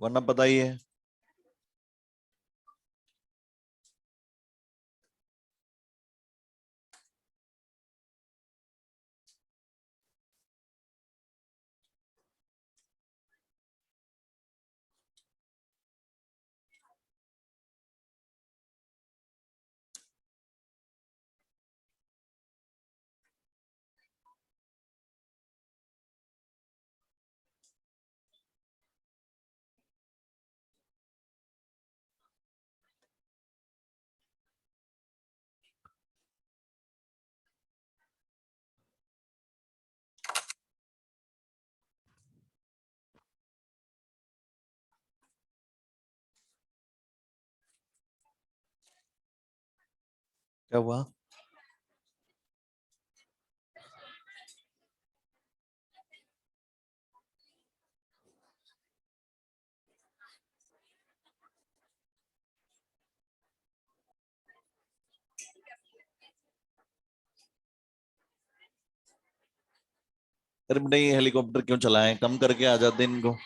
वरना पता ही है। क्या हुआ? अरे नहीं, हेलीकॉप्टर क्यों चलाएं, कम करके आ जाते इनको।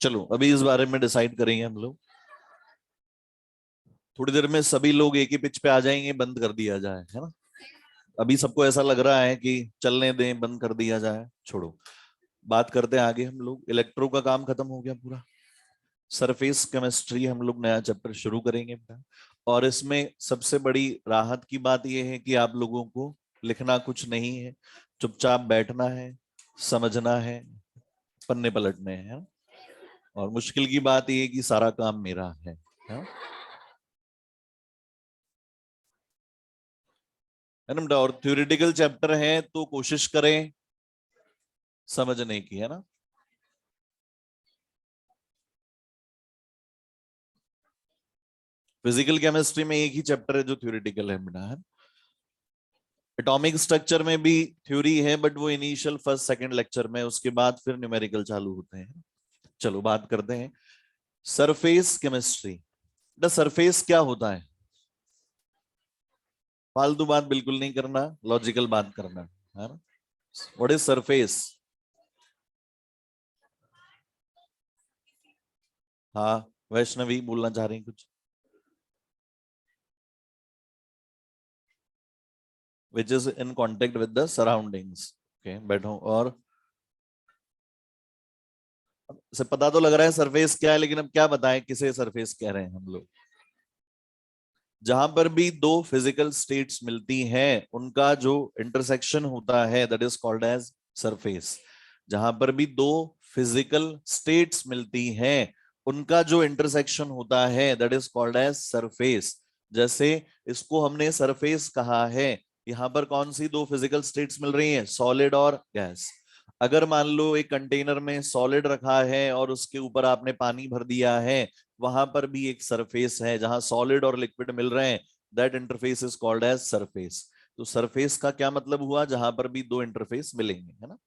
चलो अभी इस बारे में डिसाइड करेंगे हम लोग। थोड़ी देर में सभी लोग एक ही पिच पे आ जाएंगे, बंद कर दिया जाए, है ना। अभी सबको ऐसा लग रहा है कि चलने दें, बंद कर दिया जाए, छोड़ो। बात करते हैं आगे। हम लोग इलेक्ट्रो का काम खत्म हो गया पूरा। सरफेस केमिस्ट्री हम लोग नया चैप्टर शुरू करेंगे बेटा। और इसमें सबसे बड़ी राहत की बात यह है कि आप लोगों को लिखना कुछ नहीं है, चुपचाप बैठना है, समझना है, पन्ने पलटने हैं। और मुश्किल की बात यह है कि सारा काम मेरा है ना बेटा। और थ्योरेटिकल चैप्टर है तो कोशिश करें समझने की, है ना। फिजिकल केमिस्ट्री में एक ही चैप्टर है जो थ्योरेटिकल है बेटा, है। एटॉमिक स्ट्रक्चर में भी थ्योरी है, बट वो इनिशियल फर्स्ट सेकंड लेक्चर में, उसके बाद फिर न्यूमेरिकल चालू होते हैं। चलो बात करते हैं सरफेस केमिस्ट्री। द सरफेस क्या होता है? फालतू बात बिल्कुल नहीं करना, लॉजिकल बात करना, है ना। What is surface? हाँ, वैष्णवी बोलना चाह रही कुछ? Which is in contact with the surroundings. Okay, बैठो। और से पता तो लग रहा है सरफेस क्या है, लेकिन अब क्या बताएं किसे सरफेस कह रहे हैं हम लोग। जहां पर भी दो फिजिकल स्टेट्स मिलती हैं उनका जो इंटरसेक्शन होता है that is called as surface. जहां पर भी दो फिजिकल स्टेट्स मिलती हैं उनका जो इंटरसेक्शन होता है that is called as surface. जैसे इसको हमने सरफेस कहा है, यहां पर कौन सी दो फिजिकल स्टेट्स मिल रही हैं? सॉलिड और गैस। अगर मान लो एक कंटेनर में सॉलिड रखा है और उसके ऊपर आपने पानी भर दिया है, वहां पर भी एक सरफेस है जहां सॉलिड और लिक्विड मिल रहे हैं। That interface is called as surface. तो सरफेस का क्या मतलब हुआ? जहां पर भी दो इंटरफेस मिलेंगे, है ना।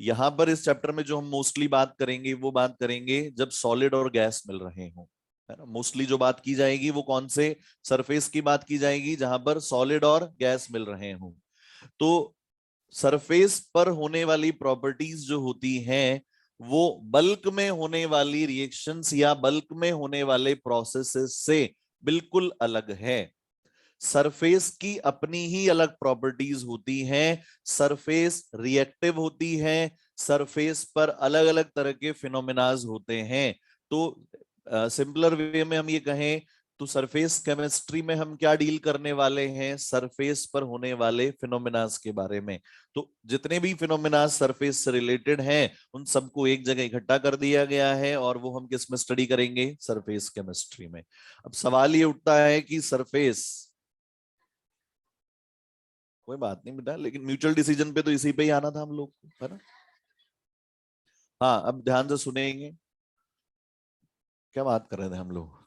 यहां पर इस चैप्टर में जो हम मोस्टली बात करेंगे वो बात करेंगे जब सॉलिड और गैस मिल रहे हो, है ना। मोस्टली जो बात की जाएगी वो कौन से सरफेस की बात की जाएगी? जहां पर सॉलिड और गैस मिल रहे हो। तो सरफेस पर होने वाली प्रॉपर्टीज जो होती हैं वो बल्क में होने वाली रिएक्शंस या बल्क में होने वाले प्रोसेसेस से बिल्कुल अलग है। सरफेस की अपनी ही अलग प्रॉपर्टीज होती हैं। सरफेस रिएक्टिव होती है। सरफेस पर अलग अलग तरह के फिनोमिनाज होते हैं। तो सिंपलर वे में हम ये कहें तो सरफेस केमिस्ट्री में हम क्या डील करने वाले हैं? सरफेस पर होने वाले फिनोमिनाज के बारे में। तो जितने भी फिनोमिनाज सरफेस से रिलेटेड हैं उन सबको एक जगह इकट्ठा कर दिया गया है और वो हम किस में स्टडी करेंगे? सरफेस केमिस्ट्री में। अब सवाल ये उठता है कि सरफेस, कोई बात नहीं बेटा, लेकिन म्यूचुअल डिसीजन पे तो इसी पे ही आना था हम लोग को, है ना। हाँ, अब ध्यान से सुनेंगे। क्या बात कर रहे थे हम लोग?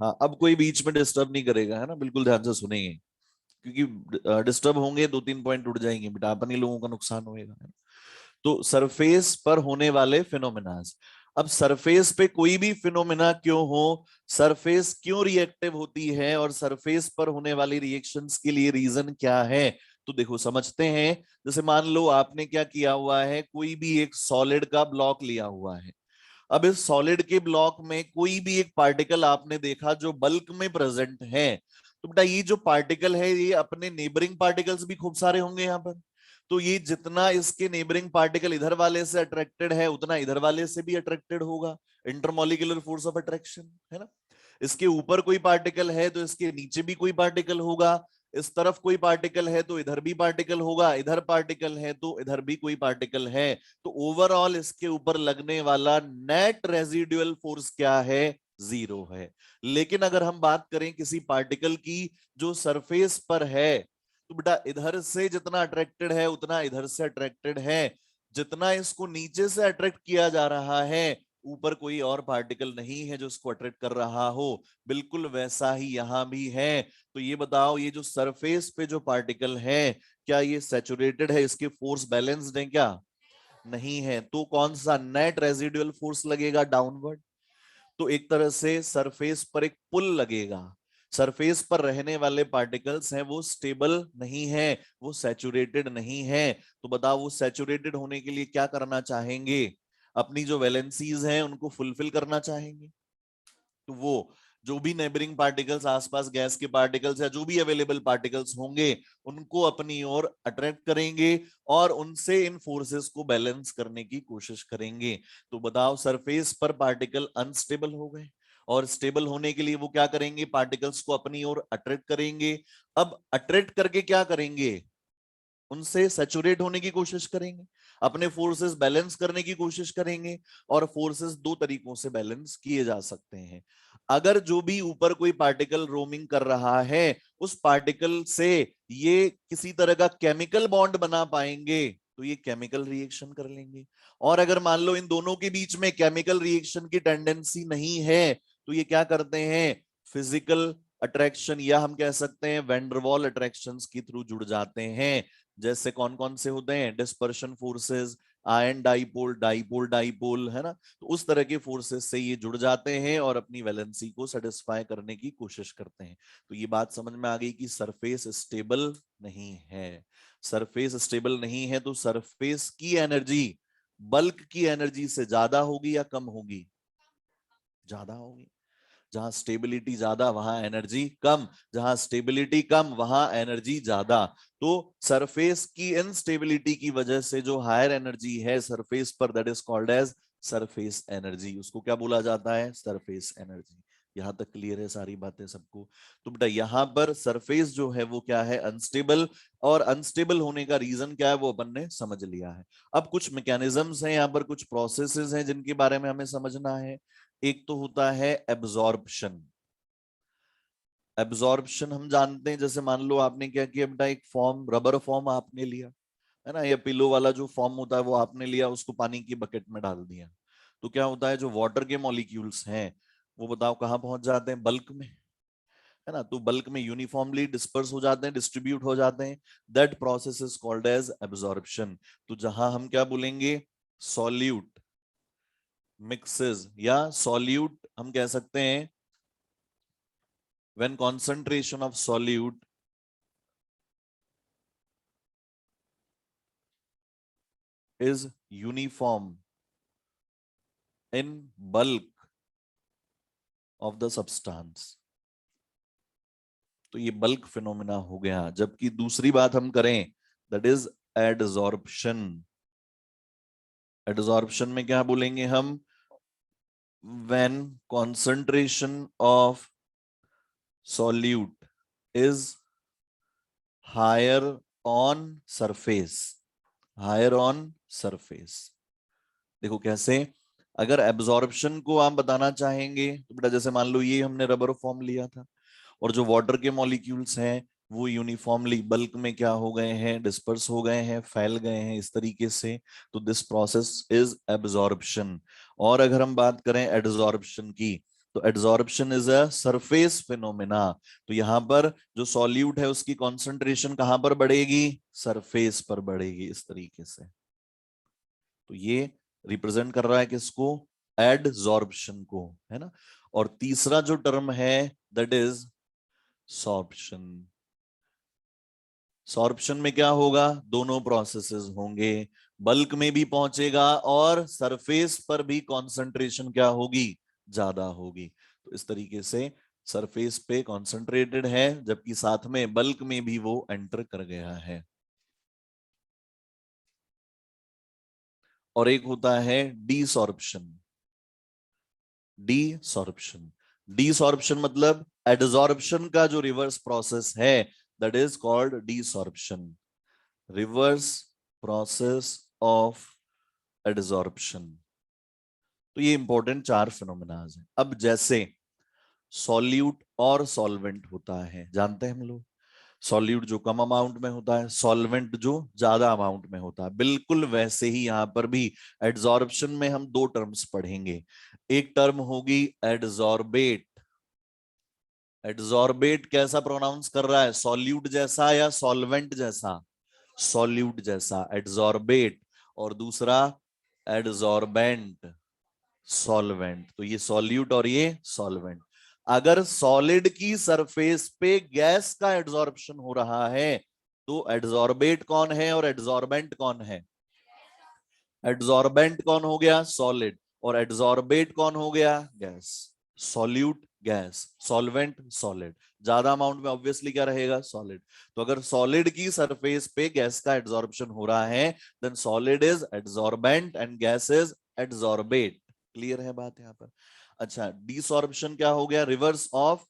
हाँ, अब कोई बीच में डिस्टर्ब नहीं करेगा, है ना। बिल्कुल ध्यान से सुनेंगे, क्योंकि डिस्टर्ब होंगे दो तीन पॉइंट उड़ जाएंगे बेटा, अपन ही लोगों का नुकसान होएगा, है ना? तो सरफेस पर होने वाले फिनोमिनाज। अब सरफेस पे कोई भी फिनोमेना क्यों हो, सरफेस क्यों रिएक्टिव होती है और सरफेस पर होने वाली रिएक्शंस के लिए रीजन क्या है, तो देखो समझते हैं। जैसे मान लो आपने क्या किया हुआ है, कोई भी एक सॉलिड का ब्लॉक लिया हुआ है। अब इस सॉलिड के ब्लॉक में कोई भी एक पार्टिकल आपने देखा जो बल्क में प्रेजेंट है, तो बेटा ये जो पार्टिकल है ये अपने नेबरिंग पार्टिकल्स भी खूब सारे होंगे यहाँ पर। तो ये जितना इसके नेबरिंग पार्टिकल इधर वाले से अट्रैक्टेड है उतना इधर वाले से भी अट्रैक्टेड होगा, इंटरमॉलिक्यूलर फोर्स ऑफ अट्रैक्शन, है ना। इसके ऊपर कोई पार्टिकल है तो इसके नीचे भी कोई पार्टिकल होगा, इस तरफ कोई पार्टिकल है तो इधर भी पार्टिकल होगा, इधर पार्टिकल है तो इधर भी कोई पार्टिकल है। तो ओवरऑल इसके ऊपर लगने वाला नेट रेजिडुअल फोर्स क्या है, 0 है। लेकिन अगर हम बात करें किसी पार्टिकल की जो सरफेस पर है, तो बेटा इधर से जितना अट्रैक्टेड है उतना इधर से अट्रैक्टेड है, जितना इसको नीचे से अट्रैक्ट किया जा रहा है ऊपर कोई और पार्टिकल नहीं है जो इसको अट्रैक्ट कर रहा हो, बिल्कुल वैसा ही यहां भी है। तो ये बताओ ये जो सरफेस पे जो पार्टिकल है क्या ये सैचुरेटेड है, इसके फोर्स बैलेंस्ड है क्या, नहीं है। तो कौन सा नेट रेजिडुअल फोर्स लगेगा, डाउनवर्ड। तो एक तरह से सरफेस पर एक पुल लगेगा, सरफेस पर रहने वाले पार्टिकल्स हैं वो स्टेबल नहीं है, वो सैचुरेटेड नहीं है। तो बताओ वो सैचुरेटेड होने के लिए क्या करना चाहेंगे, अपनी जो वैलेंसीज हैं उनको फुलफिल करना चाहेंगे। तो वो जो भी नेबरिंग पार्टिकल्स, आसपास गैस के पार्टिकल्स या जो भी अवेलेबल पार्टिकल्स होंगे उनको अपनी ओर अट्रैक्ट करेंगे और उनसे इन फोर्सेस को बैलेंस करने की कोशिश करेंगे। तो बताओ सरफेस पर पार्टिकल अनस्टेबल हो गए और स्टेबल होने के लिए वो क्या करेंगे, पार्टिकल्स को अपनी ओर अट्रैक्ट करेंगे। अब अट्रैक्ट करके क्या करेंगे, उनसे सैचुरेट होने की कोशिश करेंगे, अपने फोर्सेस बैलेंस करने की कोशिश करेंगे। और फोर्सेस दो तरीकों से बैलेंस किए जा सकते हैं। अगर जो भी ऊपर कोई पार्टिकल रोमिंग कर रहा है उस पार्टिकल से ये किसी तरह का केमिकल बॉन्ड बना पाएंगे तो ये केमिकल रिएक्शन कर लेंगे। और अगर मान लो इन दोनों के बीच में केमिकल रिएक्शन की टेंडेंसी नहीं है तो ये क्या करते हैं, फिजिकल अट्रैक्शन या हम कह सकते हैं वेंडरवॉल अट्रैक्शंस के थ्रू जुड़ जाते हैं। जैसे कौन कौन से होते हैं, dispersion forces, ion dipole, dipole dipole, है ना। तो उस तरह के फोर्सेस से ये जुड़ जाते हैं और अपनी वैलेंसी को सेटिस्फाई करने की कोशिश करते हैं। तो ये बात समझ में आ गई कि सरफेस स्टेबल नहीं है। सरफेस स्टेबल नहीं है तो सरफेस की एनर्जी बल्क की एनर्जी से ज्यादा होगी या कम होगी, ज्यादा होगी। जहां स्टेबिलिटी ज्यादा वहां एनर्जी कम, जहां स्टेबिलिटी कम वहां एनर्जी ज्यादा। तो सरफेस की इनस्टेबिलिटी की वजह से जो हायर एनर्जी है सरफेस पर, that is called as surface energy. उसको क्या बोला जाता है, सरफेस एनर्जी। यहां तक क्लियर है सारी बातें सबको। तो बेटा यहां पर सरफेस जो है वो क्या है, अनस्टेबल। और अनस्टेबल होने का रीजन क्या है वो अपन ने समझ लिया है। अब कुछ मैकेनिज्म्स हैं यहाँ पर, कुछ प्रोसेसेस हैं जिनके बारे में हमें समझना है। एक तो होता है एब्जॉर्प्शन। एब्जॉर्प्शन हम जानते हैं, जैसे मान लो आपने क्या किया बेटा, एक फॉर्म, रबर फॉर्म आपने लिया, है ना, या पिलो वाला जो फॉर्म होता है वो आपने लिया, उसको पानी की बकेट में डाल दिया। तो क्या होता है, जो वाटर के मॉलिक्यूल्स हैं वो बताओ कहाँ पहुंच जाते हैं, बल्क में, है ना। तो बल्क में यूनिफॉर्मली डिस्पर्स हो जाते हैं, डिस्ट्रीब्यूट हो जाते हैं। That process is called as absorption. तो जहां हम क्या बोलेंगे, सॉल्यूट मिक्सेस, या सॉल्यूट हम कह सकते हैं when concentration of solute is uniform in bulk of the substance। तो ये बल्क फिनोमेना हो गया। जबकि दूसरी बात हम करें दैट इज एडसॉर्प्शन। एडसॉर्प्शन में क्या बोलेंगे हम, when concentration of solute is higher on surface, higher on surface। देखो कैसे, अगर एब्जॉर्प्शन को आप बताना चाहेंगे तो बेटा जैसे मान लो ये हमने रबर फॉर्म लिया था और जो वाटर के मॉलिक्यूल्स हैं वो यूनिफॉर्मली बल्क में क्या हो गए हैं, डिस्पर्स हो गए हैं, फैल गए हैं इस तरीके से। तो दिस प्रोसेस इज एब्जॉर्प्शन। और अगर हम बात करें एडसॉर्प्शन की, तो adsorption is a surface phenomena. तो यहाँ पर जो सॉल्यूट है उसकी कॉन्सेंट्रेशन कहां पर बढ़ेगी, सरफेस पर बढ़ेगी इस तरीके से। तो ये रिप्रेजेंट कर रहा है किसको, एडजॉर्प्शन को, है ना। और तीसरा जो टर्म है दैट इज सॉर्प्शन। सॉर्प्शन में क्या होगा, दोनों प्रोसेसेस होंगे, बल्क में भी पहुंचेगा और सरफेस पर भी कंसंट्रेशन क्या होगी, ज्यादा होगी। तो इस तरीके से सरफेस पे कंसंट्रेटेड है जबकि साथ में बल्क में भी वो एंटर कर गया है। और एक होता है डीसॉर्प्शन। डीसॉर्प्शन, डीसॉर्प्शन मतलब एडजॉर्प्शन का जो रिवर्स प्रोसेस है that is called desorption, reverse process of adsorption. तो ये इंपॉर्टेंट चार फिनोमेनाज हैं। अब जैसे सॉल्यूट और सॉल्वेंट होता है, जानते हैं हम लोग, सॉल्यूट जो कम अमाउंट में होता है, सॉल्वेंट जो ज्यादा अमाउंट में होता है, बिल्कुल वैसे ही यहां पर भी एडजॉर्प्शन में हम दो टर्म्स पढ़ेंगे। एक टर्म होगी एडजॉर्बेट। एडजॉर्बेट कैसा प्रोनाउंस कर रहा है, सॉल्यूट जैसा या सॉल्वेंट जैसा, सॉल्यूट जैसा एडजॉर्बेट। और दूसरा एडजॉर्बेंट, सॉल्वेंट। तो ये सॉल्यूट और ये सॉल्वेंट। अगर सॉलिड की सरफेस पे गैस का एड्सॉर्प्शन हो रहा है तो एड्सॉर्बेट कौन है और एड्सॉर्बेंट कौन है, एड्सॉर्बेंट कौन हो गया, सॉलिड, और एड्सॉर्बेट कौन हो गया, gas. Solute gas, solvent solid. ज्यादा अमाउंट में ऑब्वियसली क्या रहेगा, सॉलिड। तो अगर सॉलिड की सरफेस पे गैस का एड्सॉर्प्शन हो रहा है then solid is adsorbent and gas is adsorbate. Clear है बात यहां पर। अच्छा, डिसॉर्प्शन क्या हो गया, रिवर्स ऑफ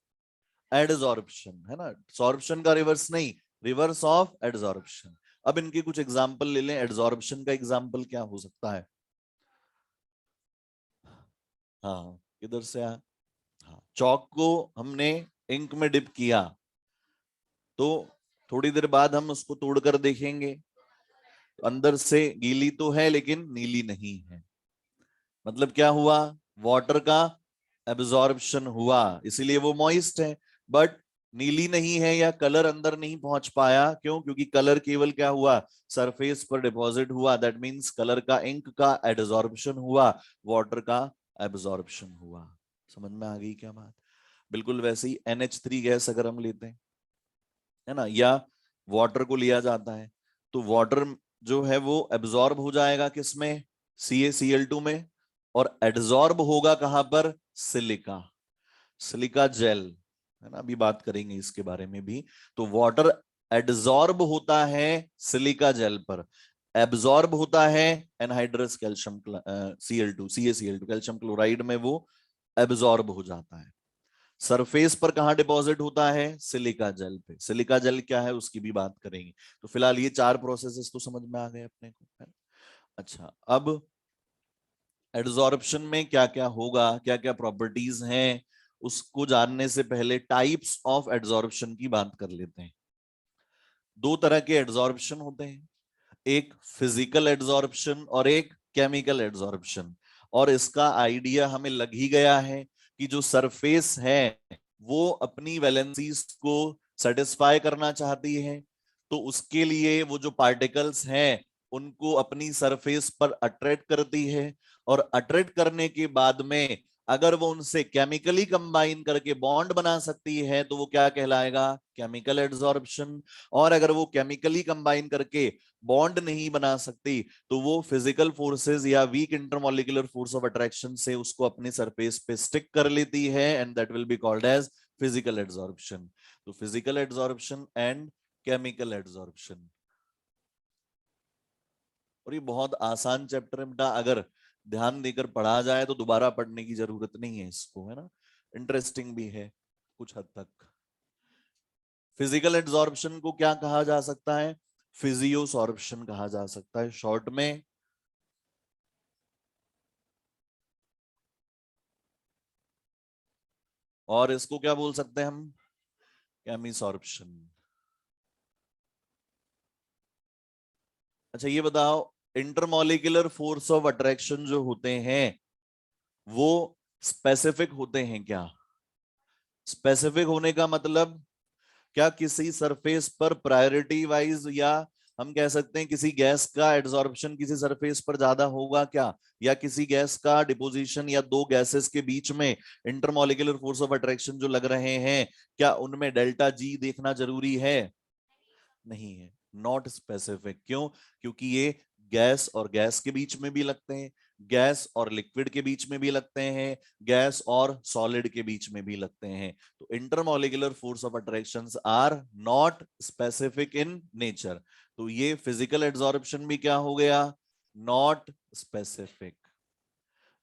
एडजॉर्प्शन, है ना, सॉर्प्शन का रिवर्स नहीं, रिवर्स ऑफ एडजॉर्प्शन। अब इनके कुछ एग्जांपल ले लें। एडजॉर्प्शन का एग्जांपल क्या हो सकता है, हाँ किधर से हाँ, चौक को हमने इंक में डिप किया तो थोड़ी देर बाद हम उसको तोड़कर देखेंगे तो अंदर से गीली तो है लेकिन नीली नहीं है, मतलब क्या हुआ, वाटर का एब्जॉर्प्शन हुआ, इसीलिए वो मॉइस्ट है। बट नीली नहीं है या कलर अंदर नहीं पहुंच पाया, क्यों, क्योंकि कलर केवल क्या हुआ, सरफेस पर डिपॉजिट हुआ, दैट मींस कलर का, इंक का एडजॉर्प्शन हुआ, वाटर का एब्जॉर्प्शन हुआ। समझ में आ गई क्या बात। बिल्कुल वैसे ही NH3 गैस अगर हम लेते हैं, है ना, या वाटर को लिया जाता है तो वाटर जो है वो एब्जॉर्ब हो जाएगा किसमें, CaCl2 में, और एड्सॉर्ब होगा कहां पर, सिलिका, सिलिका जेल, है ना, अभी बात करेंगे इसके बारे में भी। तो वाटर एड्सॉर्ब होता है सिलिका जेल पर, एब्जॉर्ब होता है anhydrous calcium Cl2 CaCl2 calcium chloride में, वो एब्जॉर्ब हो जाता है। सरफेस पर कहां डिपॉजिट होता है, सिलिका जेल पे। सिलिका जेल क्या है उसकी भी बात करेंगे। तो फिलहाल ये चार प्रोसेसेस तो समझ में आ गए अपने को, है? अच्छा, अब एड्सॉर्प्शन में क्या क्या होगा, क्या क्या प्रॉपर्टीज हैं, उसको जानने से पहले टाइप्स ऑफ एड्सॉर्प्शन की बात कर लेते हैं। दो तरह के एड्सॉर्प्शन होते हैं, एक फिजिकल एड्सॉर्प्शन और एक केमिकल एड्सॉर्प्शन। और इसका आइडिया हमें लग ही गया है कि जो सरफेस है वो अपनी वैलेंसीज को सेटिस्फाई करना चाहती है, तो उसके लिए वो जो पार्टिकल्स हैं उनको अपनी सरफेस पर अट्रैक्ट करती है, और अट्रैक्ट करने के बाद में अगर वो उनसे केमिकली कंबाइन करके बॉन्ड बना सकती है तो वो क्या कहलाएगा, केमिकल एड्सॉर्प्शन। और अगर वो केमिकली कंबाइन करके बॉन्ड नहीं बना सकती तो वो फिजिकल फोर्सेस या weak intermolecular force of attraction से उसको अपनी सरफेस पे स्टिक कर लेती है, and that will be called as physical adsorption. तो physical adsorption and chemical adsorption. और ये बहुत आसान चैप्टर है बेटा, अगर ध्यान देकर पढ़ा जाए तो दोबारा पढ़ने की जरूरत नहीं है इसको, है ना, इंटरेस्टिंग भी है कुछ हद तक। फिजिकल एड्सॉर्प्शन को क्या कहा जा सकता है, फिजियोसॉर्प्शन कहा जा सकता है शॉर्ट में। और इसको क्या बोल सकते हैं हम, केमिसॉर्प्शन। अच्छा ये बताओ, इंटरमॉलिक्यूलर फोर्स ऑफ अट्रैक्शन जो होते हैं वो स्पेसिफिक होते हैं क्या, स्पेसिफिक होने का मतलब क्या किसी सरफेस पर प्रायोरिटी वाइज या हम कह सकते हैं किसी गैस का एड्सॉर्प्शन किसी सरफेस पर ज्यादा होगा क्या, या किसी गैस का डिपोजिशन या दो गैसेस के बीच में इंटरमॉलिक्यूलर फोर्स ऑफ अट्रैक्शन जो लग रहे हैं, क्या उनमें डेल्टा जी देखना जरूरी है? नहीं है, नॉट स्पेसिफिक। क्यों? क्योंकि ये गैस और गैस के बीच में भी लगते हैं, गैस और लिक्विड के बीच में भी लगते हैं, गैस और सॉलिड के बीच में भी लगते हैं। तो intermolecular force of attractions are not specific in nature. तो ये फिजिकल एड्सॉर्प्शन भी क्या हो गया? Not specific.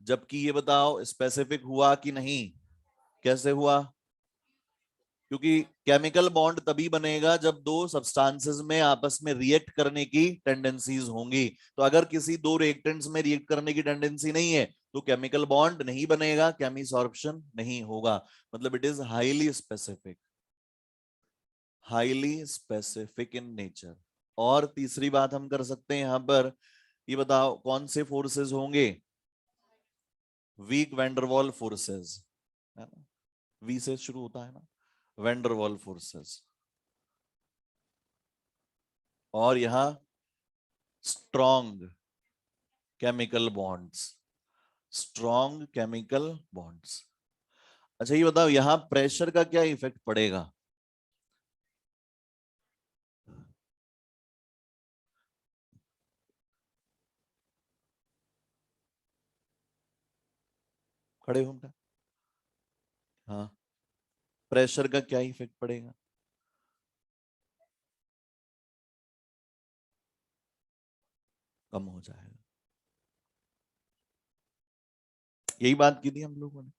जबकि ये बताओ स्पेसिफिक हुआ कि नहीं? कैसे हुआ? क्योंकि केमिकल बॉन्ड तभी बनेगा जब दो सब्सटेंसेस में आपस में रिएक्ट करने की टेंडेंसीज होंगी। तो अगर किसी दो रिएक्टेंट्स में रिएक्ट करने की टेंडेंसी नहीं है तो केमिकल बॉन्ड नहीं बनेगा, केमिसॉर्प्शन नहीं होगा। मतलब it is highly specific in nature. और तीसरी बात हम कर सकते हैं यहां पर, ये बताओ कौन से फोर्सेस होंगे? वीक वैंडरवॉल फोर्सेस, है ना? वी से शुरू होता है ना, वैंडरवॉल फोर्सेस। और यहां strong chemical bonds, strong chemical bonds. अच्छा ये बताओ यहां प्रेशर का क्या इफेक्ट पड़ेगा? खड़े हो बेटा। हाँ, प्रेशर का क्या इफेक्ट पड़ेगा? कम हो जाएगा। यही बात की थी हम लोगों ने।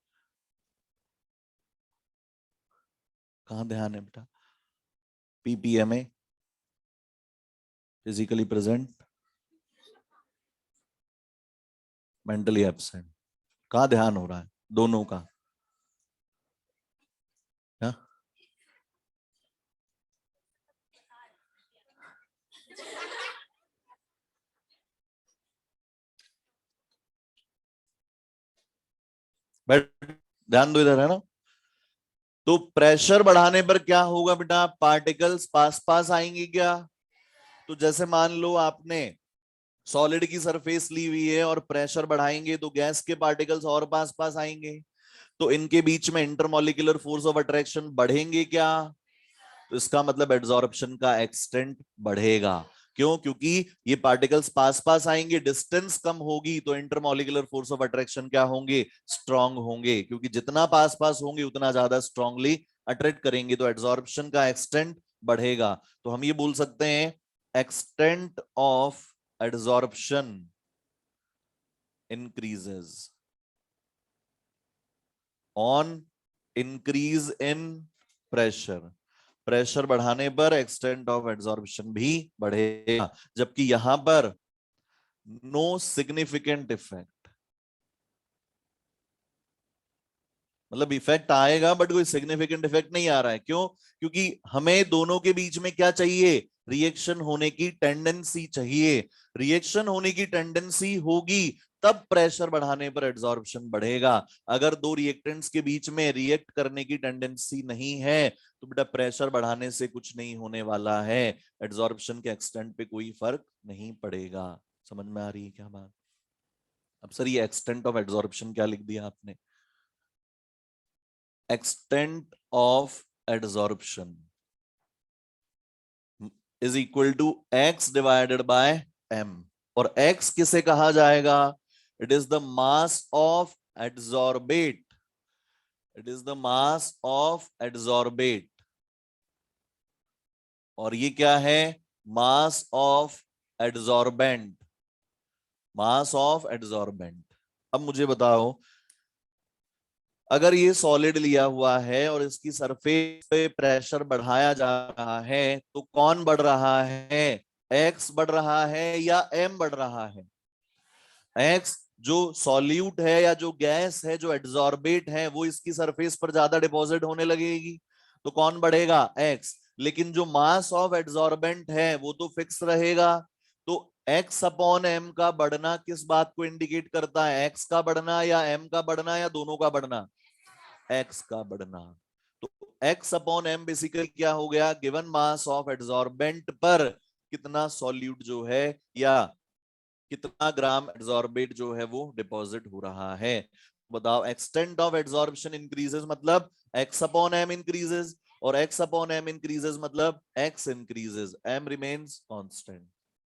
कहाँ ध्यान है बेटा? पीपीएमए, फिजिकली प्रेजेंट, मेंटली एब्सेंट। कहाँ ध्यान हो रहा है दोनों का? हाँ? बैठ, ध्यान दो इधर, है ना? तो प्रेशर बढ़ाने पर क्या होगा बेटा? पार्टिकल्स पास पास आएंगे क्या? तो जैसे मान लो आपने सॉलिड की सरफेस ली हुई है और प्रेशर बढ़ाएंगे तो गैस के पार्टिकल्स और पास पास आएंगे, तो इनके बीच में इंटरमॉलिक्यूलर फोर्स ऑफ अट्रैक्शन बढ़ेंगे क्या? तो इसका मतलब एड्सॉर्प्शन का एक्सटेंट बढ़ेगा। क्यों? क्योंकि ये पार्टिकल्स पास पास आएंगे, डिस्टेंस कम होगी, तो इंटरमॉलिक्यूलर फोर्स ऑफ अट्रैक्शन क्या होंगे? स्ट्रांग होंगे, क्योंकि जितना पास पास होंगे उतना ज्यादा स्ट्रांगली अट्रैक्ट करेंगे, तो एड्सॉर्प्शन का एक्सटेंट बढ़ेगा। तो हम ये बोल सकते हैं extent of adsorption increases on increase in pressure। Pressure बढ़ाने पर एक्सटेंट ऑफ एड्सॉर्प्शन भी बढ़ेगा। जबकि यहां पर नो सिग्निफिकेंट इफेक्ट, मतलब इफेक्ट आएगा बट कोई सिग्निफिकेंट इफेक्ट नहीं आ रहा है। क्यों? क्योंकि हमें दोनों के बीच में क्या चाहिए? रिएक्शन होने की टेंडेंसी चाहिए। रिएक्शन होने की टेंडेंसी होगी तब प्रेशर बढ़ाने पर एड्सॉर्प्शन बढ़ेगा। अगर दो रिएक्टेंट्स के बीच में रिएक्ट करने की टेंडेंसी नहीं है तो बेटा प्रेशर बढ़ाने से कुछ नहीं होने वाला है, एड्सॉर्प्शन के एक्सटेंट पे कोई फर्क नहीं पड़ेगा। समझ में आ रही है क्या बात? अब सर ये एक्सटेंट ऑफ एड्सॉर्प्शन क्या लिख दिया आपने? Extent of adsorption is equal to x divided by m. और एक्स किसे कहा जाएगा? It is the mass of adsorbate, it is the mass of adsorbate. और ये क्या है? Mass of adsorbent, mass of adsorbent. अब मुझे बताओ अगर ये सॉलिड लिया हुआ है और इसकी सरफेस पे प्रेशर बढ़ाया जा रहा है तो कौन बढ़ रहा है? एक्स बढ़ रहा है या एम बढ़ रहा है? एक्स जो सॉल्यूट है या जो गैस है जो एड्सॉर्बेट है वो इसकी सरफेस पर ज्यादा डिपॉजिट होने लगेगी, तो कौन बढ़ेगा? एक्स। लेकिन जो मास ऑफ एड्सॉर्बेंट है वो तो फिक्स रहेगा। तो एक्स अपॉन एम का बढ़ना किस बात को इंडिकेट करता है? एक्स का बढ़ना या एम का बढ़ना या दोनों का बढ़ना? एक्स का बढ़ना। तो एक्स अपॉन एम बेसिकली क्या हो गया? गिवन मास ऑफ एड्सॉर्बेंट पर कितना सॉल्यूट जो है या कितना ग्राम एड्सॉर्बेट जो है वो डिपॉजिट हो रहा है। बताओ एक्सटेंट ऑफ एड्सॉर्प्शन इंक्रीजेस मतलब x अपॉन m इंक्रीजेस, और x अपॉन m इंक्रीजेस मतलब x increases, m remains constant.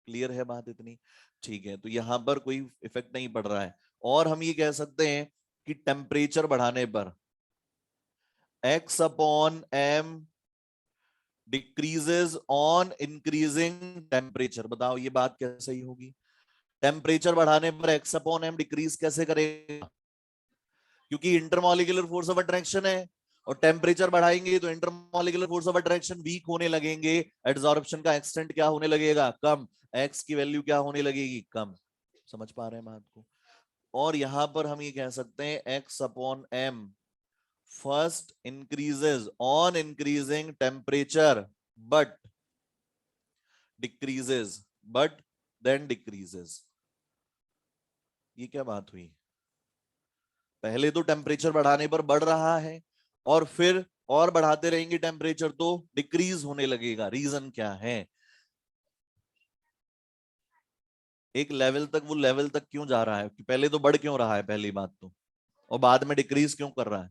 Clear है बात इतनी? ठीक है, तो यहां पर कोई इफेक्ट नहीं पड़ रहा है। और हम ये कह सकते हैं कि टेम्परेचर बढ़ाने पर x upon m decreases on increasing temperature. बताओ ये बात कैसे ही होगी? टेम्परेचर बढ़ाने पर एक्स अपॉन एम डिक्रीज कैसे करेगा? क्योंकि इंटरमॉलिक्यूलर फोर्स ऑफ अट्रैक्शन है, और टेम्परेचर बढ़ाएंगे तो intermolecular force of attraction weak होने लगेंगे, एड्सॉर्प्शन का एक्सटेंट क्या होने लगेगा? कम। एक्स की वैल्यू क्या होने लगेगी? कम। समझ पा रहे हैं बात को? और यहां पर हम ये कह सकते हैं x upon m first increases on increasing temperature but decreases, but then decreases. ये क्या बात हुई? पहले तो टेम्परेचर बढ़ाने पर बढ़ रहा है, और फिर और बढ़ाते रहेंगे टेम्परेचर तो डिक्रीज होने लगेगा। रीजन क्या है? एक लेवल तक, वो लेवल तक क्यों जा रहा है? कि पहले तो बढ़ क्यों रहा है पहली बात तो, और बाद में डिक्रीज क्यों कर रहा है?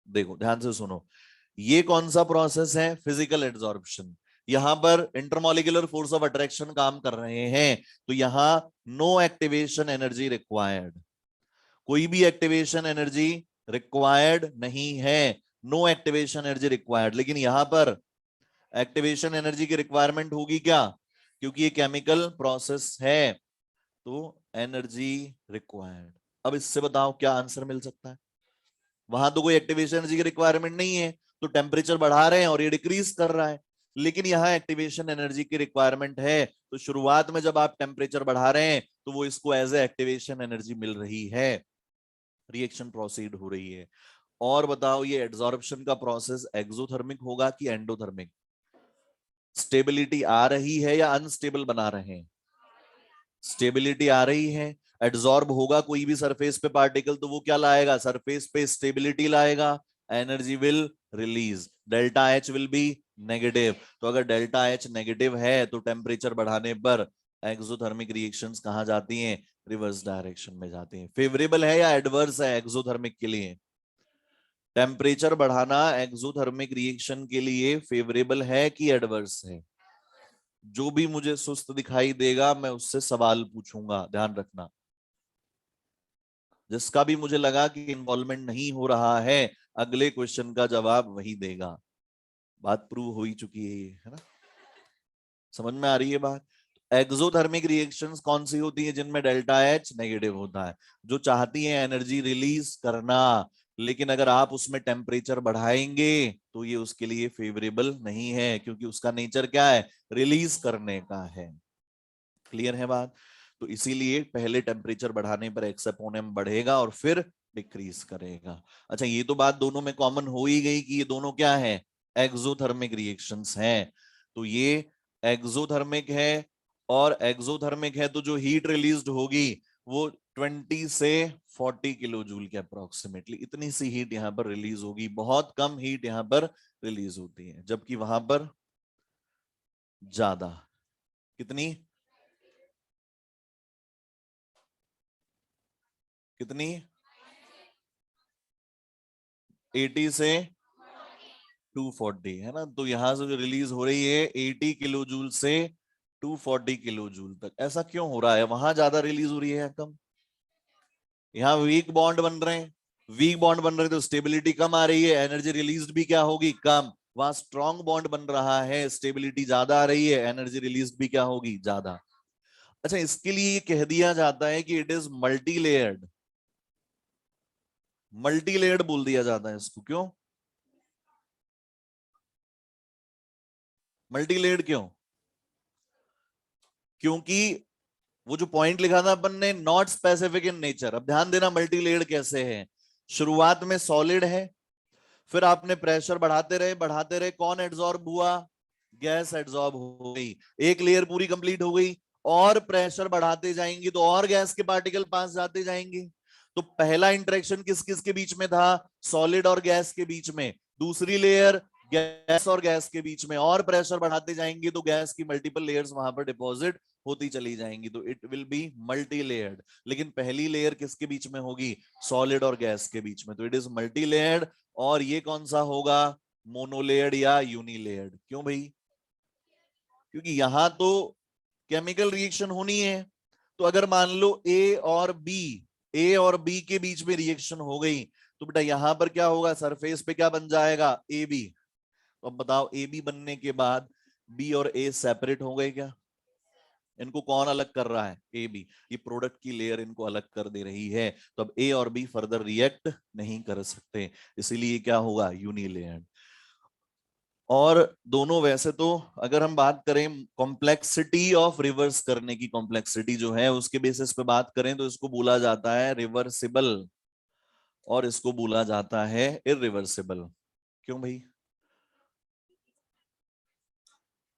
देखो ध्यान से सुनो, ये कौन सा प्रोसेस है? Physical adsorption. यहां पर इंटरमॉलिक्यूलर फोर्स ऑफ अट्रैक्शन काम कर रहे हैं, तो यहां नो एक्टिवेशन एनर्जी रिक्वायर्ड, कोई भी एक्टिवेशन एनर्जी रिक्वायर्ड नहीं है, नो एक्टिवेशन एनर्जी रिक्वायर्ड। लेकिन यहां पर एक्टिवेशन एनर्जी की रिक्वायरमेंट होगी क्या? क्योंकि ये केमिकल प्रोसेस है, तो एनर्जी रिक्वायर्ड। अब इससे बताओ क्या आंसर मिल सकता है? वहां तो कोई एक्टिवेशन एनर्जी की रिक्वायरमेंट नहीं है, तो टेम्परेचर बढ़ा रहे हैं और ये डिक्रीज कर रहा है। लेकिन यहाँ एक्टिवेशन एनर्जी की रिक्वायरमेंट है, तो शुरुआत में जब आप टेम्परेचर बढ़ा रहे हैं तो वो इसको एज ए एक्टिवेशन एनर्जी मिल रही है, रिएक्शन प्रोसीड हो रही है। और बताओ ये एड्सॉर्प्शन का प्रोसेस एक्सोथर्मिक होगा कि एंडोथर्मिक? स्टेबिलिटी आ रही है या अनस्टेबल बना रहे हैं? स्टेबिलिटी आ रही है। एड्सॉर्ब होगा कोई भी सरफेस पे पार्टिकल तो वो क्या लाएगा? सरफेस पे स्टेबिलिटी लाएगा, energy will release, delta H will be negative. तो अगर डेल्टा एच नेगेटिव है तो टेम्परेचर बढ़ाने पर एक्सोथर्मिक रिएक्शंस कहां जाती हैं? रिवर्स डायरेक्शन में जाती हैं। फेवरेबल है या एडवर्स है एक्सोथर्मिक के लिए? टेम्परेचर बढ़ाना एक्सोथर्मिक रिएक्शन के लिए फेवरेबल है कि एडवर्स है? जो भी मुझे सुस्त दिखाई देगा मैं उससे सवाल पूछूंगा, ध्यान रखना। जिसका भी मुझे लगा कि इन्वॉल्वमेंट नहीं हो रहा है, अगले क्वेश्चन का जवाब वही देगा। बात प्रूव हो ही चुकी है, ये है ना? समझ में आ रही है बात? एक्सोथर्मिक रिएक्शंस कौन सी होती है? जिनमें डेल्टा एच नेगेटिव होता है, जो चाहती है एनर्जी रिलीज करना। लेकिन अगर आप उसमें टेम्परेचर बढ़ाएंगे तो ये उसके लिए फेवरेबल नहीं है, क्योंकि उसका नेचर क्या है? रिलीज करने का है। क्लियर है बात? तो इसीलिए पहले टेम्परेचर बढ़ाने पर एक्स अपॉन एम बढ़ेगा और फिर डिक्रीज करेगा। अच्छा, ये तो बात दोनों में कॉमन हो ही गई कि ये दोनों क्या है? एक्सोथर्मिक रिएक्शंस हैं। तो ये एक्सोथर्मिक है, और एक्सोथर्मिक है तो जो हीट रिलीज्ड होगी वो 20 से 40 किलो जूल के अप्रोक्सीमेटली, इतनी सी हीट यहां पर रिलीज होगी। बहुत कम हीट यहां पर रिलीज होती है, जबकि वहां पर ज्यादा। कितनी? कितनी? 80 से 240, है ना? तो यहां से जो रिलीज हो रही है 80 किलो जूल से 240 किलो जूल तक। ऐसा क्यों हो रहा है? वहां ज्यादा रिलीज हो रही है, कम? यहाँ वीक बॉन्ड बन रहे हैं, वीक बॉन्ड बन रहे हैं तो स्टेबिलिटी कम आ रही है, एनर्जी रिलीज भी क्या होगी? कम। वहां स्ट्रॉन्ग बॉन्ड बन रहा है, स्टेबिलिटी ज्यादा आ रही है, एनर्जी रिलीज भी क्या होगी? ज्यादा। अच्छा, इसके लिए कह दिया जाता है कि it is multi layered. Multi layered बोल दिया जाता है इसको, क्यों मल्टी लेयर्ड? क्यों? क्योंकि वो जो पॉइंट लिखा था अपन ने, नॉट स्पेसिफिक इन नेचर। अब ध्यान देना मल्टी लेयर्ड कैसे है। शुरुआत में सॉलिड है, फिर आपने प्रेशर बढ़ाते रहे, कौन एड्सॉर्ब हुआ? गैस एड्सॉर्ब हो गई, एक लेयर पूरी कंप्लीट हो गई। और प्रेशर बढ़ाते जाएंगे तो और गैस के पार्टिकल पास जाते जाएंगे। तो पहला इंटरेक्शन किस किस के बीच में था? सॉलिड और गैस के बीच में। दूसरी लेयर गैस और गैस के बीच में और प्रेशर बढ़ाते जाएंगे तो गैस की मल्टीपल लेयर्स वहां पर डिपॉजिट होती चली जाएंगी, तो it will B multi layered. लेकिन पहली लेयर किसके बीच में होगी? सॉलिड और गैस के बीच में, तो इट इज मल्टी लेयर्ड। और ये कौन सा होगा? मोनोलेयर्ड या यूनिलेयर्ड। क्यों भाई? क्योंकि यहां तो केमिकल रिएक्शन होनी है। तो अगर मान लो ए और बी के बीच में रिएक्शन हो गई तो बेटा यहां पर क्या होगा? सरफेस पे क्या बन जाएगा? A B. तो अब बताओ, ए बी बनने के बाद बी और ए सेपरेट हो गए क्या? इनको कौन अलग कर रहा है? A B. ये प्रोडक्ट की लेयर इनको अलग कर दे रही है, तो अब ए और बी फर्दर रिएक्ट नहीं कर सकते, इसीलिए क्या होगा? यूनिलेयर्ड। और दोनों वैसे तो अगर हम बात करें कॉम्प्लेक्सिटी ऑफ रिवर्स करने की, कॉम्प्लेक्सिटी जो है उसके बेसिस पे बात करें तो इसको बोला जाता है रिवर्सिबल और इसको बोला जाता है इरिवर्सिबल। क्यों भाई?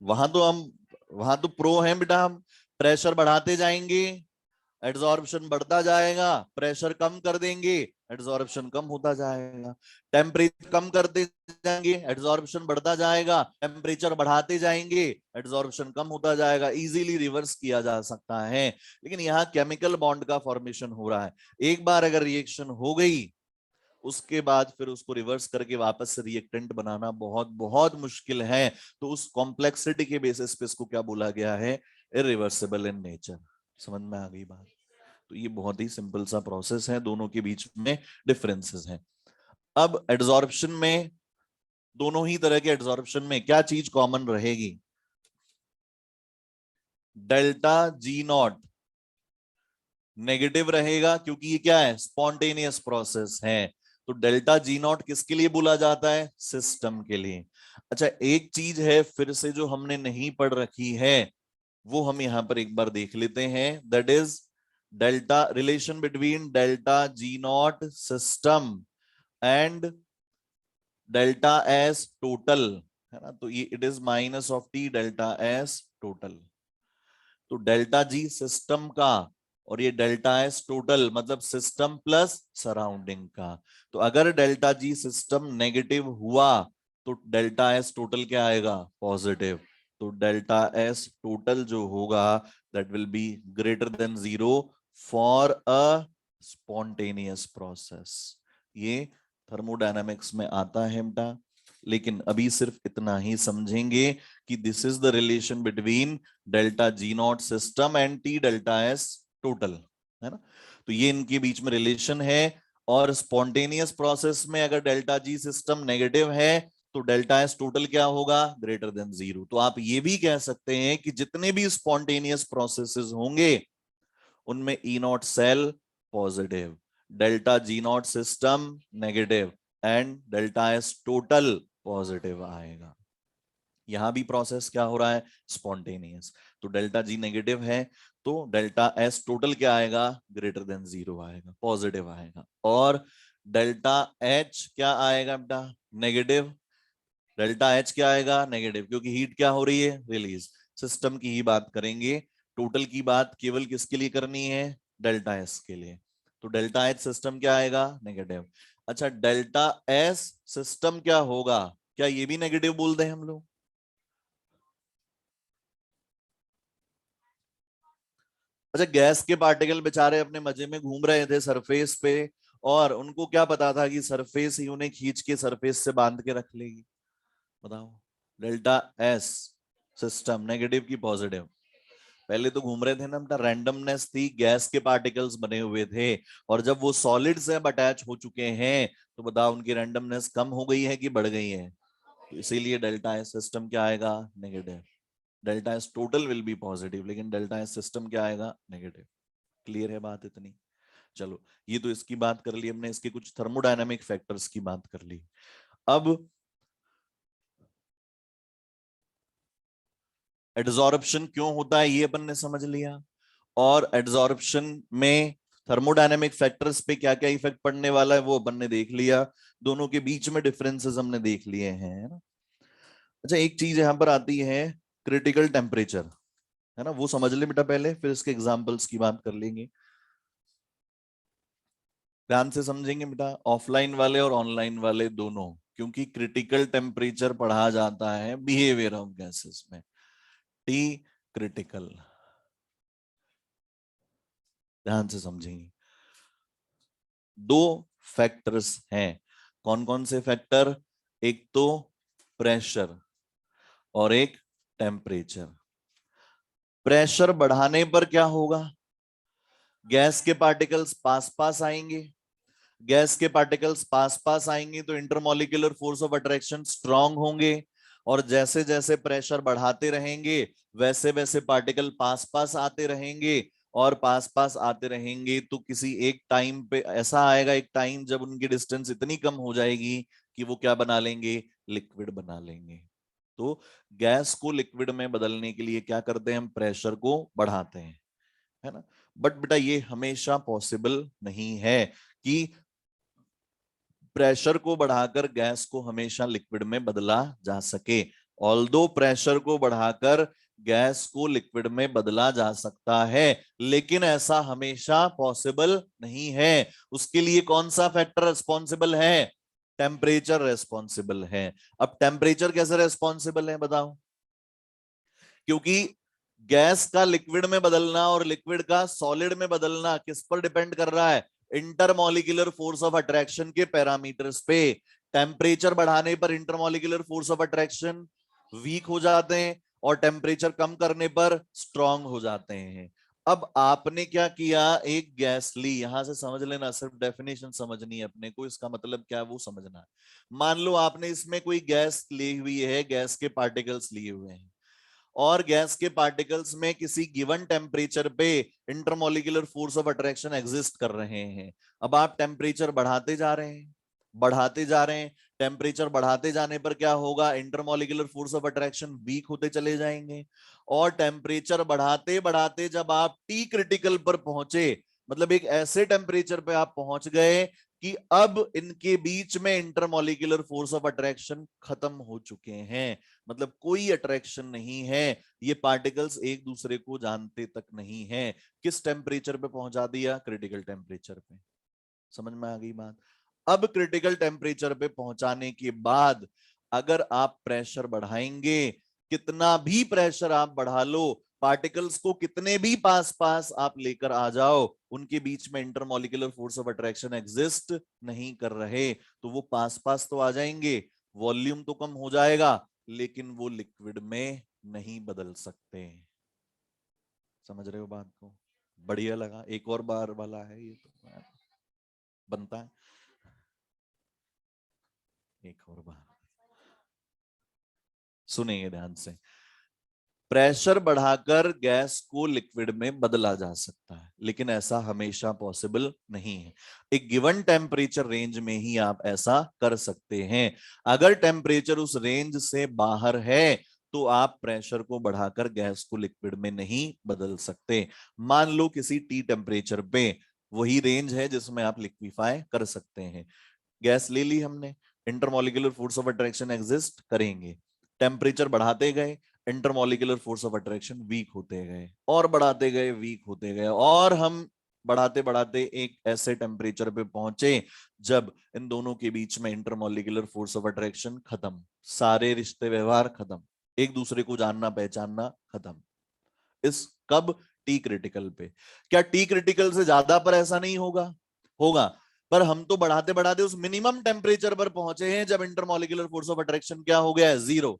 वहां तो प्रो है बेटा, हम प्रेशर बढ़ाते जाएंगे एड्सॉर्प्शन बढ़ता जाएगा, प्रेशर कम कर देंगे एड्सॉर्प्शन कम होता जाएगा, टेम्परेचर कम करते जाएंगे एड्सॉर्प्शन बढ़ता जाएगा, टेम्परेचर बढ़ाते जाएंगे एड्सॉर्प्शन कम होता जाएगा। इजीली रिवर्स किया जा सकता है। लेकिन यहाँ केमिकल बॉन्ड का फॉर्मेशन हो रहा है, एक बार अगर रिएक्शन हो गई उसके बाद फिर उसको रिवर्स करके वापस से रिएक्टेंट बनाना बहुत बहुत मुश्किल है। तो उस कॉम्प्लेक्सिटी के बेसिस पे इसको क्या बोला गया है? Irreversible in nature. समझ में आ गई बात? तो ये बहुत ही सिंपल सा प्रोसेस है, दोनों के बीच में डिफरेंसेस हैं। अब एड्सॉर्प्शन में, दोनों ही तरह के एड्सॉर्प्शन में क्या चीज कॉमन रहेगी? डेल्टा जी नॉट नेगेटिव रहेगा, क्योंकि ये क्या है? स्पॉन्टेनियस प्रोसेस है। तो डेल्टा जी नॉट किसके लिए बोला जाता है? सिस्टम के लिए। अच्छा, एक चीज है फिर से जो हमने नहीं पढ़ रखी है, वो हम यहां पर एक बार देख लेते हैं। That is delta relation between delta G naught system and delta S total, है ना? तो ये it is minus of T delta S total. तो डेल्टा जी सिस्टम का और ये डेल्टा एस टोटल मतलब सिस्टम प्लस सराउंडिंग का। तो अगर डेल्टा जी सिस्टम नेगेटिव हुआ तो डेल्टा एस टोटल क्या आएगा? पॉजिटिव। तो डेल्टा एस टोटल जो होगा that will be greater than zero for a spontaneous process. ये थर्मोडायनामिक्स में आता है बेटा, लेकिन अभी सिर्फ इतना ही समझेंगे कि this is the relation between delta G naught system and T delta S total, है ना? तो ये इनके बीच में रिलेशन है। और स्पॉन्टेनियस प्रोसेस में अगर डेल्टा जी सिस्टम नेगेटिव है तो डेल्टा एस टोटल क्या होगा? Greater than zero. तो आप ये भी कह सकते हैं कि जितने भी स्पॉन्टेनियस प्रोसेसेस होंगे उनमें E naught cell positive, delta G naught system negative and delta S total positive आएगा। यहां भी प्रोसेस क्या हो रहा है? स्पॉन्टेनियस। तो डेल्टा जी नेगेटिव है तो डेल्टा एस टोटल क्या आएगा? ग्रेटर देन जीरो आएगा, पॉजिटिव आएगा। और डेल्टा एच क्या आएगा बेटा? नेगेटिव। डेल्टा एच क्या आएगा? नेगेटिव, क्योंकि हीट क्या हो रही है? रिलीज। सिस्टम की ही बात करेंगे, टोटल की बात केवल किसके लिए करनी है? डेल्टा एस के लिए। तो डेल्टा एच सिस्टम क्या आएगा? नेगेटिव। अच्छा, डेल्टा एस सिस्टम क्या होगा? क्या ये भी नेगेटिव बोल दें हम लोग? अच्छा, गैस के पार्टिकल बेचारे अपने मजे में घूम रहे थे सरफेस पे, और उनको क्या पता था कि सरफेस ही उन्हें खींच के सरफेस से बांध के रख लेगी? बताओ। डेल्टा एस सिस्टम नेगेटिव की पॉजिटिव। पहले तो घूम रहे थे ना बेटा, रैंडमनेस थी, गैस के पार्टिकल्स बने हुए थे, और जब वो सॉलिड से अब अटैच हो चुके हैं तो बताओ उनकी रैंडमनेस कम हो गई है कि बढ़ गई है? तो इसीलिए डेल्टा एस सिस्टम क्या आएगा? Negative. Delta S total will be positive, लेकिन डेल्टा एस सिस्टम क्या आएगा? नेगेटिव। क्लियर है बात इतनी? चलो, ये तो इसकी बात कर ली हमने, इसके कुछ थर्मोडायनामिक फैक्टर्स की बात कर ली। अब एड्सॉर्प्शन क्यों होता है ये अपन ने समझ लिया, और एड्सॉर्प्शन में थर्मोडायनेमिक फैक्टर्स पे क्या क्या इफेक्ट पड़ने वाला है वो अपन ने देख लिया। दोनों के बीच में डिफरेंसेस हमने देख लिए हैं, है ना? अच्छा, एक चीज यहां पर आती है, क्रिटिकल टेम्परेचर, है ना? वो समझ ले बेटा पहले, फिर इसके एग्जांपल्स की बात कर लेंगे। ध्यान से समझेंगे बेटा, ऑफलाइन वाले और ऑनलाइन वाले दोनों। क्योंकि क्रिटिकल टेम्परेचर पढ़ा जाता है बिहेवियर ऑफ गैसेस में। टी क्रिटिकल, ध्यान से समझेंगे। दो फैक्टर्स हैं, कौन कौन से फैक्टर? एक तो प्रेशर और एक टेम्परेचर। प्रेशर बढ़ाने पर क्या होगा? गैस के पार्टिकल्स पास पास आएंगे, गैस के पार्टिकल्स पास पास आएंगे तो intermolecular force of attraction strong होंगे, और जैसे जैसे प्रेशर बढ़ाते रहेंगे वैसे वैसे पार्टिकल पास पास आते रहेंगे, और पास पास आते रहेंगे तो किसी एक टाइम पे ऐसा आएगा, एक टाइम जब उनकी डिस्टेंस इतनी कम हो जाएगी कि वो क्या बना लेंगे? लिक्विड बना लेंगे। तो गैस को लिक्विड में बदलने के लिए क्या करते हैं? हम प्रेशर को बढ़ाते हैं, है ना। बट बेटा ये हमेशा पॉसिबल नहीं है कि प्रेशर को बढ़ाकर गैस को हमेशा लिक्विड में बदला जा सके। ऑल्दो प्रेशर को बढ़ाकर गैस को लिक्विड में बदला जा सकता है, लेकिन ऐसा हमेशा पॉसिबल नहीं है। उसके लिए कौन सा फैक्टर रेस्पॉन्सिबल है? टेम्परेचर रेस्पॉन्सिबल है। अब टेम्परेचर कैसे रेस्पॉन्सिबल है बताओ? क्योंकि गैस का लिक्विड में बदलना और लिक्विड का सॉलिड में बदलना किस पर डिपेंड कर रहा है? इंटरमॉलिक्यूलर फोर्स ऑफ अट्रैक्शन के पैरामीटर्स पे। टेम्परेचर बढ़ाने पर intermolecular force of attraction weak हो जाते हैं, और टेम्परेचर कम करने पर स्ट्रांग हो जाते हैं। अब आपने क्या किया? एक गैस ली, यहां से समझ लेना, सिर्फ डेफिनेशन समझनी है अपने को, इसका मतलब क्या है वो समझना है। मान लो आपने इसमें कोई गैस ली हुई है, गैस के पार्टिकल्स लिए हुए हैं, और गैस के पार्टिकल्स में किसी गिवन टेम्परेचर पे intermolecular force of attraction exist कर रहे हैं। अब आप टेम्परेचर बढ़ाते जा रहे हैं, बढ़ाते जा रहे हैं, टेम्परेचर बढ़ाते जाने पर क्या होगा? Intermolecular force of attraction weak होते चले जाएंगे, और टेम्परेचर बढ़ाते बढ़ाते जब आप टी क्रिटिकल पर पहुंचे, मतलब एक ऐसे टेम्परेचर पे आप पहुंच गए कि अब इनके बीच में इंटरमॉलिक्यूलर फोर्स ऑफ अट्रैक्शन खत्म हो चुके हैं, मतलब कोई अट्रैक्शन नहीं है, ये पार्टिकल्स एक दूसरे को जानते तक नहीं है। किस टेम्परेचर पे पहुंचा दिया? क्रिटिकल टेम्परेचर पे। समझ में आ गई बात? अब क्रिटिकल टेम्परेचर पे पहुंचाने के बाद अगर आप प्रेशर बढ़ाएंगे, कितना भी प्रेशर आप बढ़ा लो, पार्टिकल्स को कितने भी पास पास आप लेकर आ जाओ, उनके बीच में intermolecular force of attraction exist नहीं कर रहे, तो वो पास पास तो आ जाएंगे, वॉल्यूम तो कम हो जाएगा, लेकिन वो लिक्विड में नहीं बदल सकते। समझ रहे हो बात को? बढ़िया लगा? एक और बार वाला है ये, तो बनता है एक और बार। सुनिए ध्यान से। प्रेशर बढ़ाकर गैस को लिक्विड में बदला जा सकता है, लेकिन ऐसा हमेशा पॉसिबल नहीं है। एक गिवन टेम्परेचर रेंज में ही आप ऐसा कर सकते हैं। अगर टेम्परेचर उस रेंज से बाहर है तो आप प्रेशर को बढ़ाकर गैस को लिक्विड में नहीं बदल सकते। मान लो किसी टी टेम्परेचर पे वही रेंज है जिसमें आप लिक्विफाई कर सकते हैं। गैस ले ली हमने, intermolecular force of attraction exist करेंगे, टेम्परेचर बढ़ाते गए, intermolecular force of attraction weak होते गए, और बढ़ाते गए, वीक होते गए, और हम बढ़ाते बढ़ाते एक ऐसे टेम्परेचर पे पहुंचे जब इन दोनों के बीच में इंटरमॉलिक्यूलर फोर्स ऑफ अट्रैक्शन खत्म, सारे रिश्ते व्यवहार खत्म, एक दूसरे को जानना पहचानना खत्म। इस कब? टी क्रिटिकल पे। क्या टी क्रिटिकल से ज्यादा पर ऐसा नहीं होगा? होगा, पर हम तो बढ़ाते बढ़ाते उस मिनिमम टेम्परेचर पर पहुंचे हैं जब इंटरमॉलिक्यूलर फोर्स ऑफ अट्रैक्शन क्या हो गया है? जीरो।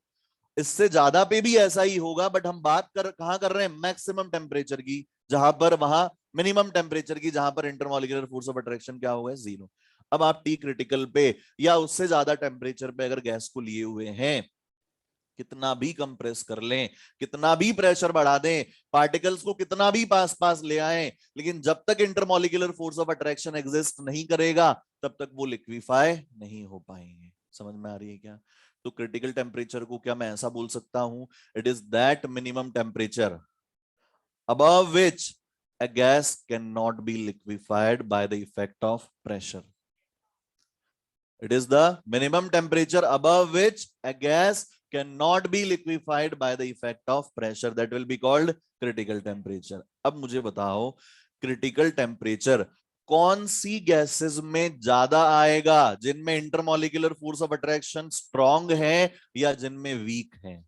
इससे ज्यादा पे भी ऐसा ही होगा, बट हम बात कहां कर रहे हैं? मैक्सिमम टेम्परेचर की, जहां पर वहां मिनिमम टेम्परेचर की, जहां पर इंटरमॉलिक्यूलर फोर्स ऑफ अट्रैक्शन क्या हो गया? जीरो। अब आप टी क्रिटिकल पे या उससे ज्यादा टेम्परेचर पे अगर गैस को लिए हुए हैं, कितना भी कंप्रेस कर लें, कितना भी प्रेशर बढ़ा दें, पार्टिकल्स को कितना भी पास पास ले आए, लेकिन जब तक intermolecular force of attraction exist नहीं करेगा तब तक वो लिक्विफाई नहीं हो पाएंगे। समझ में आ रही है क्या? तो क्रिटिकल टेम्परेचर को क्या मैं ऐसा बोल सकता हूं? It is that minimum temperature above which a gas cannot be liquefied by the effect of pressure. It is the minimum temperature above which a gas cannot be liquefied by the effect of pressure. That will be called critical temperature. अब मुझे बताओ, critical temperature कौन सी gases में ज्यादा आएगा, जिनमें intermolecular force of attraction strong है या जिनमें वीक है?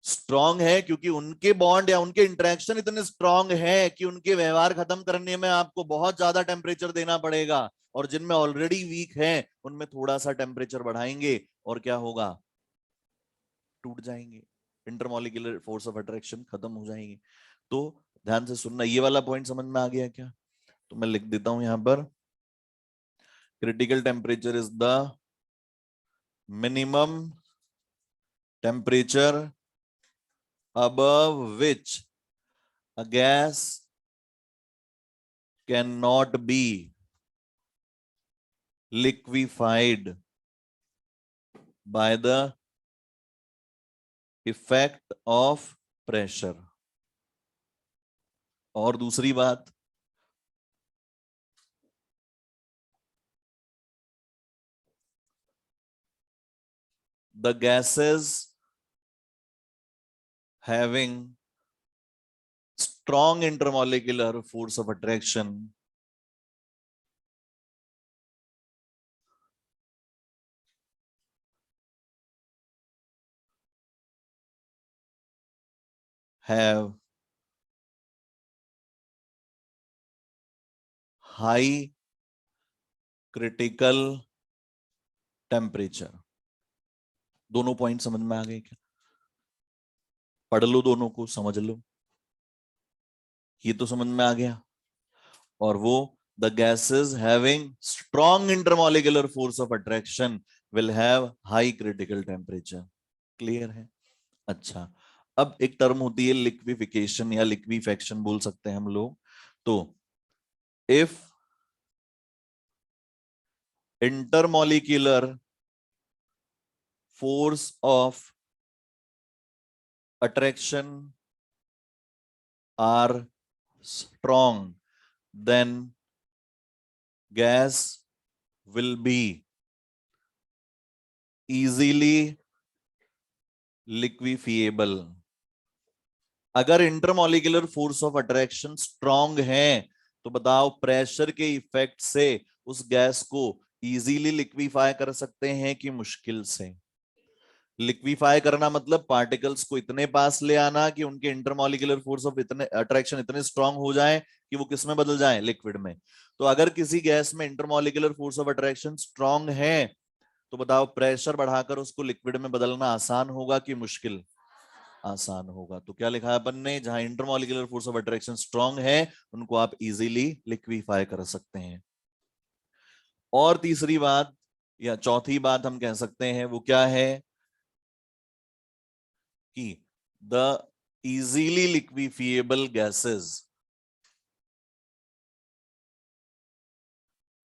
स्ट्रांग है क्योंकि उनके बॉन्ड या उनके इंटरेक्शन इतने स्ट्रांग है कि उनके व्यवहार खत्म करने में आपको बहुत ज्यादा टेम्परेचर देना पड़ेगा, और जिनमें ऑलरेडी वीक है उनमें थोड़ा सा टेम्परेचर बढ़ाएंगे और क्या होगा, टूट जाएंगे, इंटरमॉलिक्यूलर फोर्स ऑफ अट्रैक्शन खत्म हो जाएंगे। तो ध्यान से सुनना, ये वाला पॉइंट समझ में आ गया क्या? तो मैं लिख देता हूं यहां पर, critical temperature is the minimum temperature above which a gas cannot be liquefied by the effect of pressure। और दूसरी बात, the gases having strong intermolecular force of attraction have high critical temperature। दोनों पॉइंट समझ में आ गए क्या? पढ़ लो, दोनों को समझ लो, ये तो समझ में आ गया। और वो the gases having strong intermolecular force of attraction will have high critical temperature। Clear है? अच्छा, अब एक टर्म होती है लिक्विफिकेशन या लिक्विफेक्शन बोल सकते हैं हम लोग। तो if intermolecular force of attraction are strong, then gas will be easily liquefiable। अगर intermolecular force of attraction strong है तो बताओ प्रेशर के इफेक्ट से उस गैस को इजीली लिक्विफाई कर सकते हैं कि मुश्किल से? लिक्विफाई करना मतलब पार्टिकल्स को इतने पास ले आना कि उनके इंटरमॉलिक्यूलर फोर्स ऑफ इतने अट्रैक्शन इतने स्ट्रांग हो जाए कि वो किस में बदल जाए, लिक्विड में। तो अगर किसी गैस में intermolecular force of attraction strong है तो बताओ प्रेशर बढ़ाकर उसको लिक्विड में बदलना आसान होगा कि मुश्किल? आसान होगा। तो क्या लिखा है अपन ने, जहां intermolecular force of attraction strong है उनको आप इजीली लिक्विफाई कर सकते हैं। और तीसरी बात या चौथी बात हम कह सकते हैं, वो क्या है कि the easily liquefiable gases,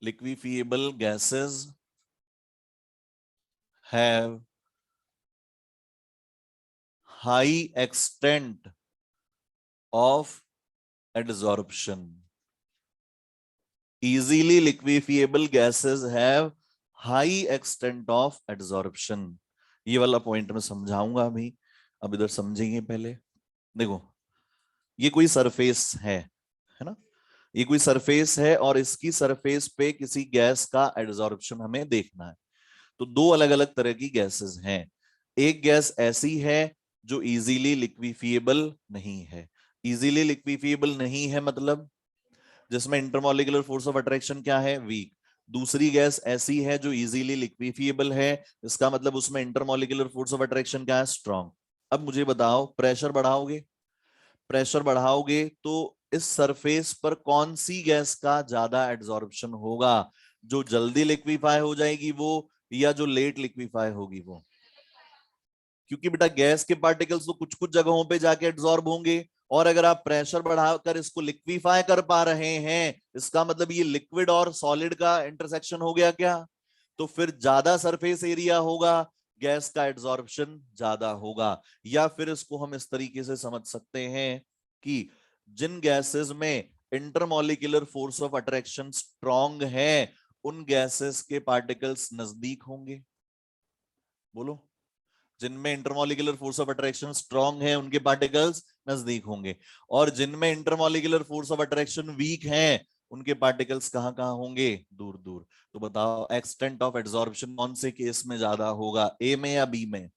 liquefiable gases have high extent of adsorption। easily liquefiable gases have high extent of adsorption। ये वाला पॉइंट मैं समझाऊंगा अभी, अब इधर समझेंगे पहले। देखो, ये कोई सरफेस है ना, ये कोई सरफेस है और इसकी सरफेस पे किसी गैस का एडजॉर्प्शन हमें देखना है। तो दो अलग अलग तरह की गैसेस हैं। एक गैस ऐसी है जो इजीली लिक्विफिएबल नहीं है। इजीली लिक्विफिएबल नहीं है मतलब जिसमें इंटरमॉलिक्यूलर फोर्स ऑफ अट्रैक्शन क्या है, वीक। दूसरी गैस ऐसी है जो इजीली लिक्विफिएबल है, इसका मतलब उसमें इंटरमॉलिक्यूलर फोर्स ऑफ अट्रैक्शन क्या है, स्ट्रॉन्ग। अब मुझे बताओ, प्रेशर बढ़ाओगे, प्रेशर बढ़ाओगे तो इस सरफेस पर कौन सी गैस का ज्यादा एड्सॉर्प्शन होगा, जो जल्दी लिक्विफाई हो जाएगी वो, या जो लेट लिक्विफाई होगी वो? क्योंकि बेटा गैस के पार्टिकल्स तो कुछ कुछ जगहों पे जाके एब्जॉर्ब होंगे, और अगर आप प्रेशर बढ़ाकर इसको लिक्विफाई कर पा रहे हैं इसका मतलब ये लिक्विड और सॉलिड का इंटरसेक्शन हो गया क्या? तो फिर ज्यादा सरफेस एरिया होगा, गैस का एड्सॉर्प्शन ज्यादा होगा। या फिर इसको हम इस तरीके से समझ सकते हैं कि जिन गैसेस में intermolecular force of attraction strong है उन गैसेस के पार्टिकल्स नजदीक होंगे। बोलो, जिनमें intermolecular force of attraction strong है उनके पार्टिकल्स नजदीक होंगे, और जिनमें intermolecular force of attraction weak है उनके पार्टिकल्स कहां कहां होंगे, दूर दूर। तो बताओ एक्सटेंट ऑफ एड्सॉर्प्शन कौन से केस में ज्यादा होगा, ए में या बी में?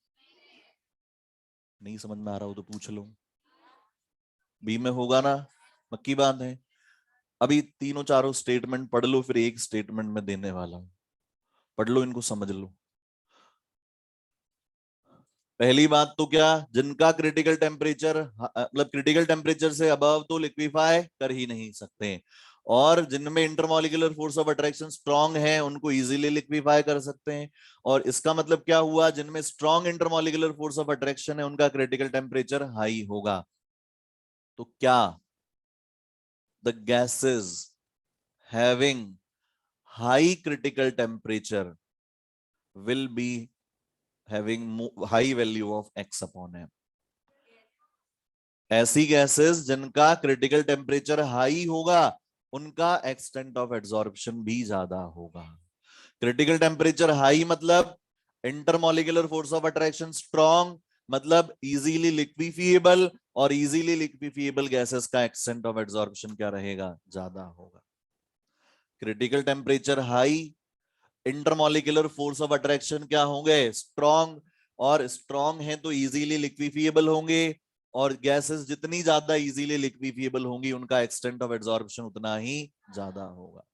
नहीं समझ में आ रहा हो तो पूछ लो। बी में होगा ना, पक्की बात है। अभी तीनों चारों स्टेटमेंट पढ़ लो, फिर एक स्टेटमेंट में देने वाला हूं, पढ़ लो इनको, समझ लो। पहली बात तो क्या, जिनका क्रिटिकल टेम्परेचर मतलब क्रिटिकल टेम्परेचर से अबव तो लिक्विफाई कर ही नहीं सकते, और जिनमें intermolecular force of attraction strong है उनको इजीली लिक्विफाई कर सकते हैं। और इसका मतलब क्या हुआ, जिनमें strong intermolecular force of attraction है उनका क्रिटिकल टेम्परेचर हाई होगा। तो क्या the gases having high critical temperature will be having high value of x upon m? ऐसी गैसेस जिनका क्रिटिकल टेम्परेचर हाई होगा उनका एक्सटेंट ऑफ एड्सॉर्प्शन भी ज्यादा होगा। क्रिटिकल टेम्परेचर हाई मतलब intermolecular force of attraction strong, मतलब इजीली लिक्विफिएबल, और इजीली लिक्विफिएबल गैसेस का एक्सटेंट ऑफ एड्सॉर्प्शन क्या रहेगा, ज्यादा होगा। Critical temperature high, intermolecular force of attraction क्या होंगे, स्ट्रॉन्ग, और स्ट्रॉन्ग है तो इजीली लिक्विफिएबल होंगे, और गैसेस जितनी ज्यादा इजीली लिक्विफिएबल होंगी उनका एक्सटेंट ऑफ एड्सॉर्प्शन उतना ही ज्यादा होगा।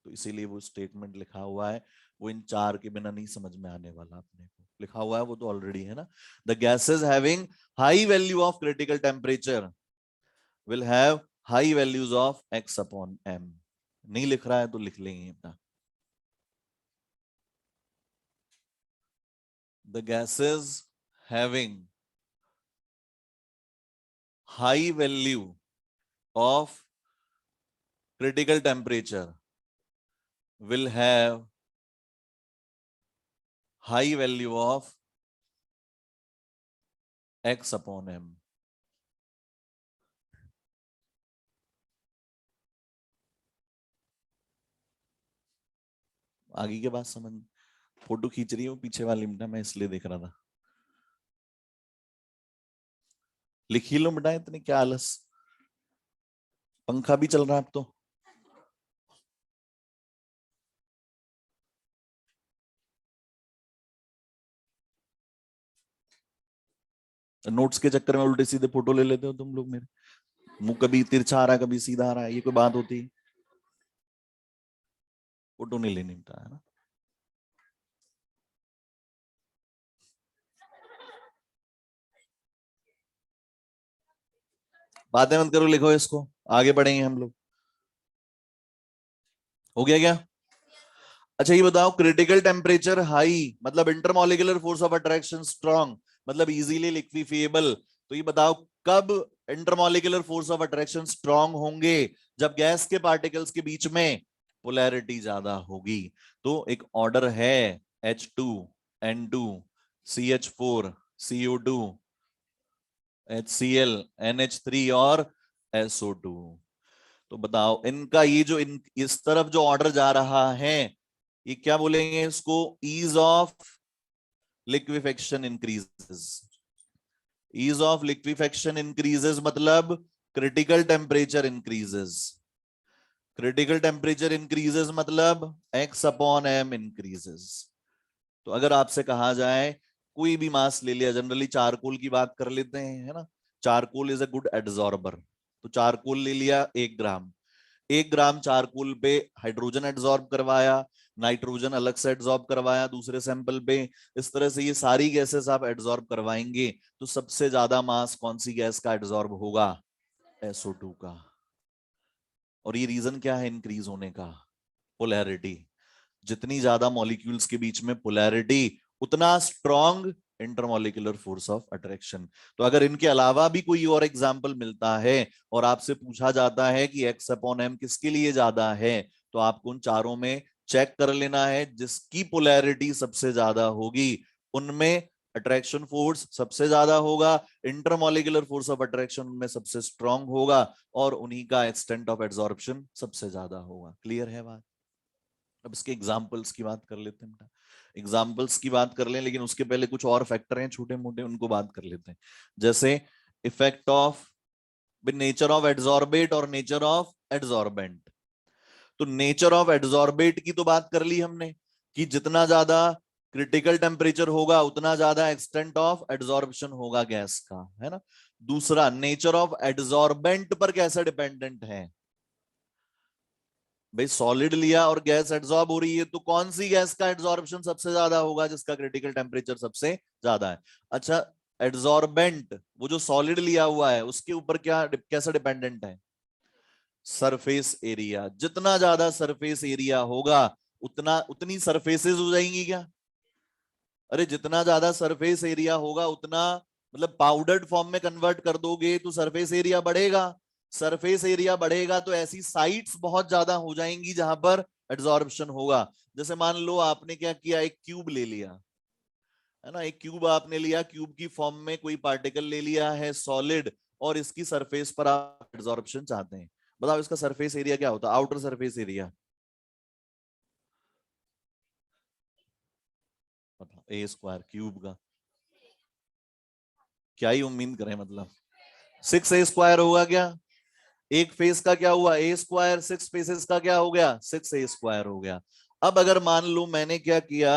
तो इसीलिए वो स्टेटमेंट लिखा हुआ है, वो इन चार के बिना नहीं समझ में आने वाला। अपने को लिखा हुआ है वो तो ऑलरेडी है ना, the gases having high value of critical temperature will have high values of x upon m. नहीं लिख रहा है तो लिख लेंगे अपना। The gases having high value of critical temperature will have high value of x upon m. आगे के बात समझ, फोटो खींच रही हूँ पीछे वाली बेटा, मैं इसलिए देख रहा था। लिख ही लो बेटा, इतनी क्या आलस, पंखा भी चल रहा है अब तो। नोट्स के चक्कर में उल्टे सीधे फोटो ले लेते हो तुम लोग मेरे, मुंह कभी तिरछा आ रहा है कभी सीधा आ रहा है, ये कोई बात होती है? फोटो नहीं लेनी बेटा, है ना। बातें मत करो, लिखो इसको, आगे बढ़ेंगे हम लोग। हो गया क्या? अच्छा ये बताओ, क्रिटिकल टेम्परेचर हाई मतलब intermolecular force of attraction strong, मतलब इजीली लिक्विफिएबल। तो ये बताओ कब intermolecular force of attraction strong होंगे, जब गैस के पार्टिकल्स के बीच में पोलैरिटी ज्यादा होगी। तो एक ऑर्डर है H2 N2 CH4 CO2 HCl NH3 और SO2। तो बताओ इनका ये जो इस तरफ जो ऑर्डर जा रहा है, ये क्या बोलेंगे इसको, ease of liquefaction increases. Ease of liquefaction increases मतलब critical temperature increases. Critical temperature increases मतलब एक्स अपॉन एम इंक्रीजेस। तो अगर आपसे कहा जाए, कोई भी मास ले लिया, जनरली चारकोल की बात कर लेते हैं, है ना, चारकोल इज अ गुड एड्सॉर्बर। तो चारकोल ले लिया 1 ग्राम, 1 ग्राम चारकोल पे हाइड्रोजन एड्सॉर्ब करवाया, नाइट्रोजन अलग से एड्सॉर्ब करवाया दूसरे सैंपल पे, इस तरह से ये सारी गैसेस आप एड्सॉर्ब करवाएंगे, तो सबसे ज्यादा मास कौन सी गैस का एड्सॉर्ब होगा, SO2 का। और ये रीजन क्या है इंक्रीज होने का, पोलैरिटी। जितनी ज्यादा मॉलिक्यूल्स के बीच में पोलैरिटी, उतना strong intermolecular force of attraction. तो अगर इनके अलावा भी कोई और एग्जाम्पल मिलता है और आपसे पूछा जाता है कि एक्स अपॉन एम किसके लिए ज्यादा है, तो आपको उन चारों में चेक कर लेना है, जिसकी पोलैरिटी सबसे ज्यादा होगी उनमें अट्रैक्शन फोर्स सबसे ज्यादा होगा, इंटरमॉलिक्यूलर फोर्स ऑफ अट्रैक्शन उनमें सबसे स्ट्रांग होगा, और उन्हीं का एक्सटेंट ऑफ एड्सॉर्प्शन सबसे ज्यादा होगा। क्लियर है बात? अब इसके एग्जाम्पल्स की बात कर लेते हैं। एग्जाम्पल्स की बात कर लें, लेकिन उसके पहले कुछ और फैक्टर हैं छोटे मोटे, उनको बात कर लेते हैं। जैसे effect of nature of adsorbate और नेचर ऑफ एड्सॉर्बेंट। तो नेचर ऑफ एड्सॉर्बेट की तो बात कर ली हमने कि जितना ज्यादा क्रिटिकल टेम्परेचर होगा उतना ज्यादा एक्सटेंट ऑफ एड्सॉर्प्शन होगा गैस का, है ना। दूसरा, नेचर ऑफ एड्सॉर्बेंट पर कैसे डिपेंडेंट है भाई, सॉलिड लिया और गैस एड्सॉर्ब हो रही है, तो कौन सी गैस का एड्सॉर्प्शन सबसे ज्यादा होगा, जिसका क्रिटिकल टेम्परेचर सबसे ज्यादा है। अच्छा, एड्सॉर्बेंट वो जो सॉलिड लिया हुआ है उसके ऊपर क्या कैसा डिपेंडेंट है, सरफेस एरिया। जितना ज्यादा सरफेस एरिया होगा उतना उतनी सरफेसेस हो जाएंगी क्या, अरे जितना ज्यादा सरफेस एरिया होगा उतना, मतलब पाउडर्ड फॉर्म में कन्वर्ट कर दोगे तो सरफेस एरिया बढ़ेगा। सरफेस एरिया बढ़ेगा तो ऐसी साइट्स बहुत ज्यादा हो जाएंगी जहां पर एड्सॉर्प्शन होगा। जैसे मान लो आपने क्या किया, एक क्यूब ले लिया, है ना, एक क्यूब आपने लिया, क्यूब की फॉर्म में कोई पार्टिकल ले लिया है सॉलिड, और इसकी सरफेस पर आप एड्सॉर्प्शन चाहते हैं। बताओ इसका सरफेस एरिया क्या होता है, outer surface area A square cube का, क्या ही उम्मीद करें, मतलब 6 a स्क्वायर होगा क्या। एक फेस का क्या हुआ ए स्क्वायर, 6 फेसेस का क्या हो गया 6 a स्क्वायर हो गया। अब अगर मान लो मैंने क्या किया,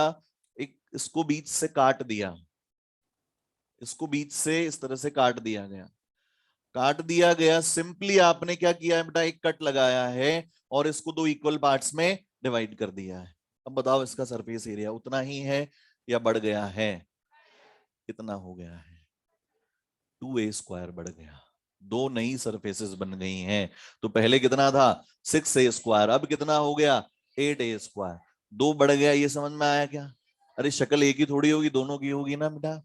एक इसको बीच से काट दिया, इसको बीच से इस तरह से काट दिया गया, काट दिया गया, सिंपली आपने क्या किया है बेटा, एक कट लगाया है और इसको दो इक्वल पार्ट्स में डिवाइड कर दिया है। अब बताओ इसका सरफेस एरिया उतना ही है या बढ़ गया है, कितना हो गया है, 2 a स्क्वायर बढ़ गया, दो नई सरफेसेस बन गई हैं। तो पहले कितना था 6 a स्क्वायर, अब कितना हो गया 8 a स्क्वायर, दो बढ़ गया, ये समझ में आया क्या। अरे शक्ल एक ही थोड़ी होगी, दोनों की होगी ना बेटा,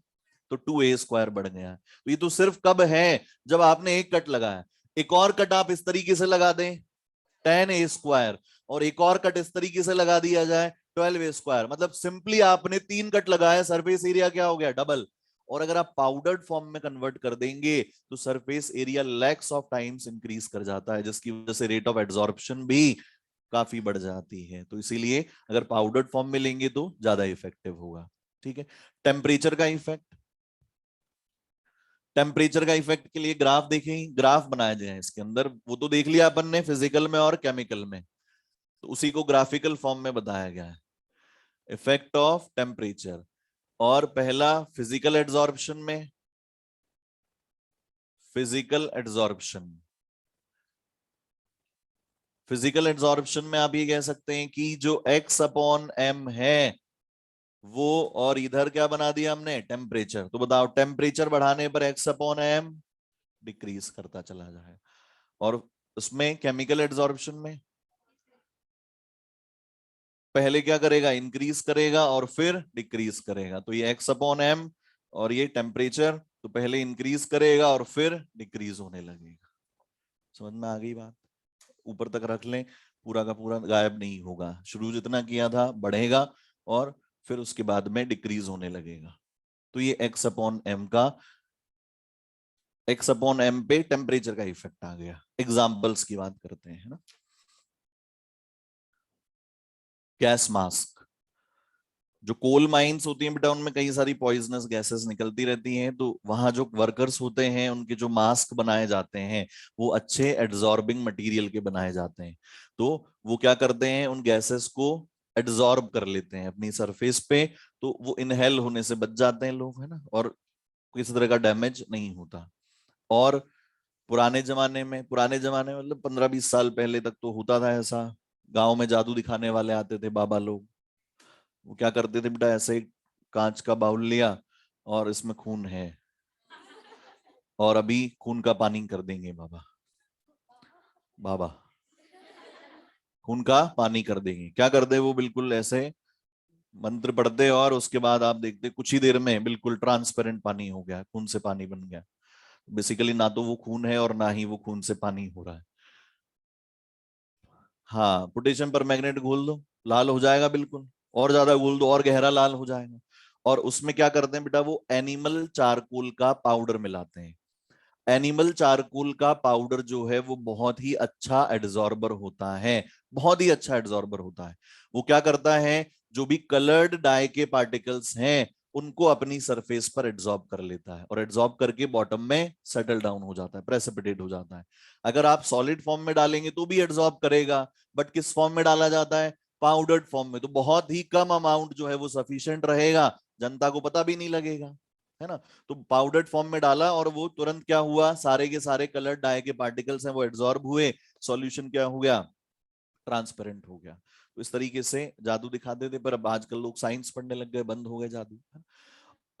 तो 2 a स्क्वायर बढ़ गया। तो ये तो सिर्फ कब है, जब आपने एक कट लगाया। एक और कट आप इस तरीके से लगा दें 10 a स्क्वायर, और एक और कट इस तरीके से लगा दिया जाए 12 a स्क्वायर, मतलब सिंपली आपने 3 कट लगाया, सरफेस एरिया क्या हो गया डबल। और अगर आप पाउडर्ड फॉर्म में कन्वर्ट कर देंगे तो surface area lakhs of times increase कर जाता है, जिसकी वजह से रेट ऑफ एड्सॉर्प्शन भी काफी बढ़ जाती है। तो इसीलिए अगर पाउडर्ड फॉर्म में लेंगे तो ज्यादा इफेक्टिव होगा। ठीक है, टेम्परेचर का इफेक्ट, टेम्परेचर का इफेक्ट के लिए ग्राफ देखें, ग्राफ बनाए गए हैं इसके अंदर, वो तो देख लिया अपन ने फिजिकल में और केमिकल में, तो उसी को ग्राफिकल फॉर्म में बताया गया है, इफेक्ट ऑफ टेम्परेचर। और पहला फिजिकल एड्सॉर्प्शन में, फिजिकल एड्सॉर्प्शन, फिजिकल एड्सॉर्प्शन में आप ये कह सकते हैं कि जो x अपॉन m है वो, और इधर क्या बना दिया हमने टेम्परेचर, तो बताओ टेम्परेचर बढ़ाने पर x अपॉन m डिक्रीज करता चला जाए। और उसमें केमिकल एड्सॉर्प्शन में पहले क्या करेगा, इंक्रीज करेगा और फिर डिक्रीज करेगा। तो ये x अपॉन m और ये टेम्परेचर, तो पहले इंक्रीज करेगा और फिर डिक्रीज होने लगेगा। समझ में आ गई बात, ऊपर तक रख लें, पूरा का पूरा गायब नहीं होगा, शुरू जितना किया था बढ़ेगा और फिर उसके बाद में डिक्रीज होने लगेगा। तो ये x अपॉन m का, x अपॉन m पे टेम्परेचर का इफेक्ट आ गया। एग्जाम्पल्स की बात करते हैं, है ना। गैस मास्क, जो कोल माइंस होती हैं बेटा उनमें कई सारी पॉइजनस गैसेस निकलती रहती हैं, तो वहां जो वर्कर्स होते हैं उनके जो मास्क बनाए जाते हैं वो अच्छे एड्सॉर्बिंग मटेरियल के बनाए जाते हैं। तो वो क्या करते हैं, उन गैसेस को एड्सॉर्ब कर लेते हैं अपनी सरफेस पे, तो वो इनहेल होने से बच जाते हैं लोग, है ना, और किसी तरह का डैमेज नहीं होता। और पुराने जमाने में मतलब 15-20 साल पहले तक तो होता था ऐसा, गांव में जादू दिखाने वाले आते थे बाबा लोग, वो क्या करते थे बेटा, ऐसे ही कांच का बाउल लिया और इसमें खून है और अभी खून का पानी कर देंगे बाबा, बाबा खून का पानी कर देंगे, क्या कर दे वो, बिल्कुल ऐसे मंत्र पढ़ते और उसके बाद आप देखते कुछ ही देर में बिल्कुल ट्रांसपेरेंट पानी हो गया, खून से पानी बन गया। बेसिकली ना तो वो खून है और ना ही वो खून से पानी हो रहा है। हाँ, पोटेशियम पर मैग्नेट घोल दो, लाल हो जाएगा बिल्कुल, और ज्यादा घोल दो और गहरा लाल हो जाएगा। और उसमें क्या करते हैं बेटा, वो एनिमल चारकोल का पाउडर मिलाते हैं। एनिमल चारकोल का पाउडर जो है वो बहुत ही अच्छा एड्सॉर्बर होता है, बहुत ही अच्छा एड्सॉर्बर होता है। वो क्या करता है, जो भी कलर्ड डाई के पार्टिकल्स हैं उनको अपनी सरफेस पर एड्सॉर्ब कर लेता है और एड्सॉर्ब करके बॉटम में सेटल डाउन हो जाता है, प्रेसिपिटेट हो जाता है। अगर आप सॉलिड फॉर्म में डालेंगे तो भी एड्सॉर्ब करेगा, बट किस फॉर्म में डाला जाता है, पाउडर्ड फॉर्म में, तो बहुत ही कम अमाउंट जो है वो सफिशिएंट रहेगा, जनता को पता भी नहीं लगेगा, है ना। तो पाउडर्ड फॉर्म में डाला और वो तुरंत क्या हुआ, सारे के सारे कलर्ड डाई के पार्टिकल्स हैं वो एड्सॉर्ब हुए, सॉल्यूशन क्या हो गया, ट्रांसपेरेंट हो गया। तो इस तरीके से जादू दिखाते थे, पर अब आजकल लोग साइंस पढ़ने लग गए, बंद हो गए जादू।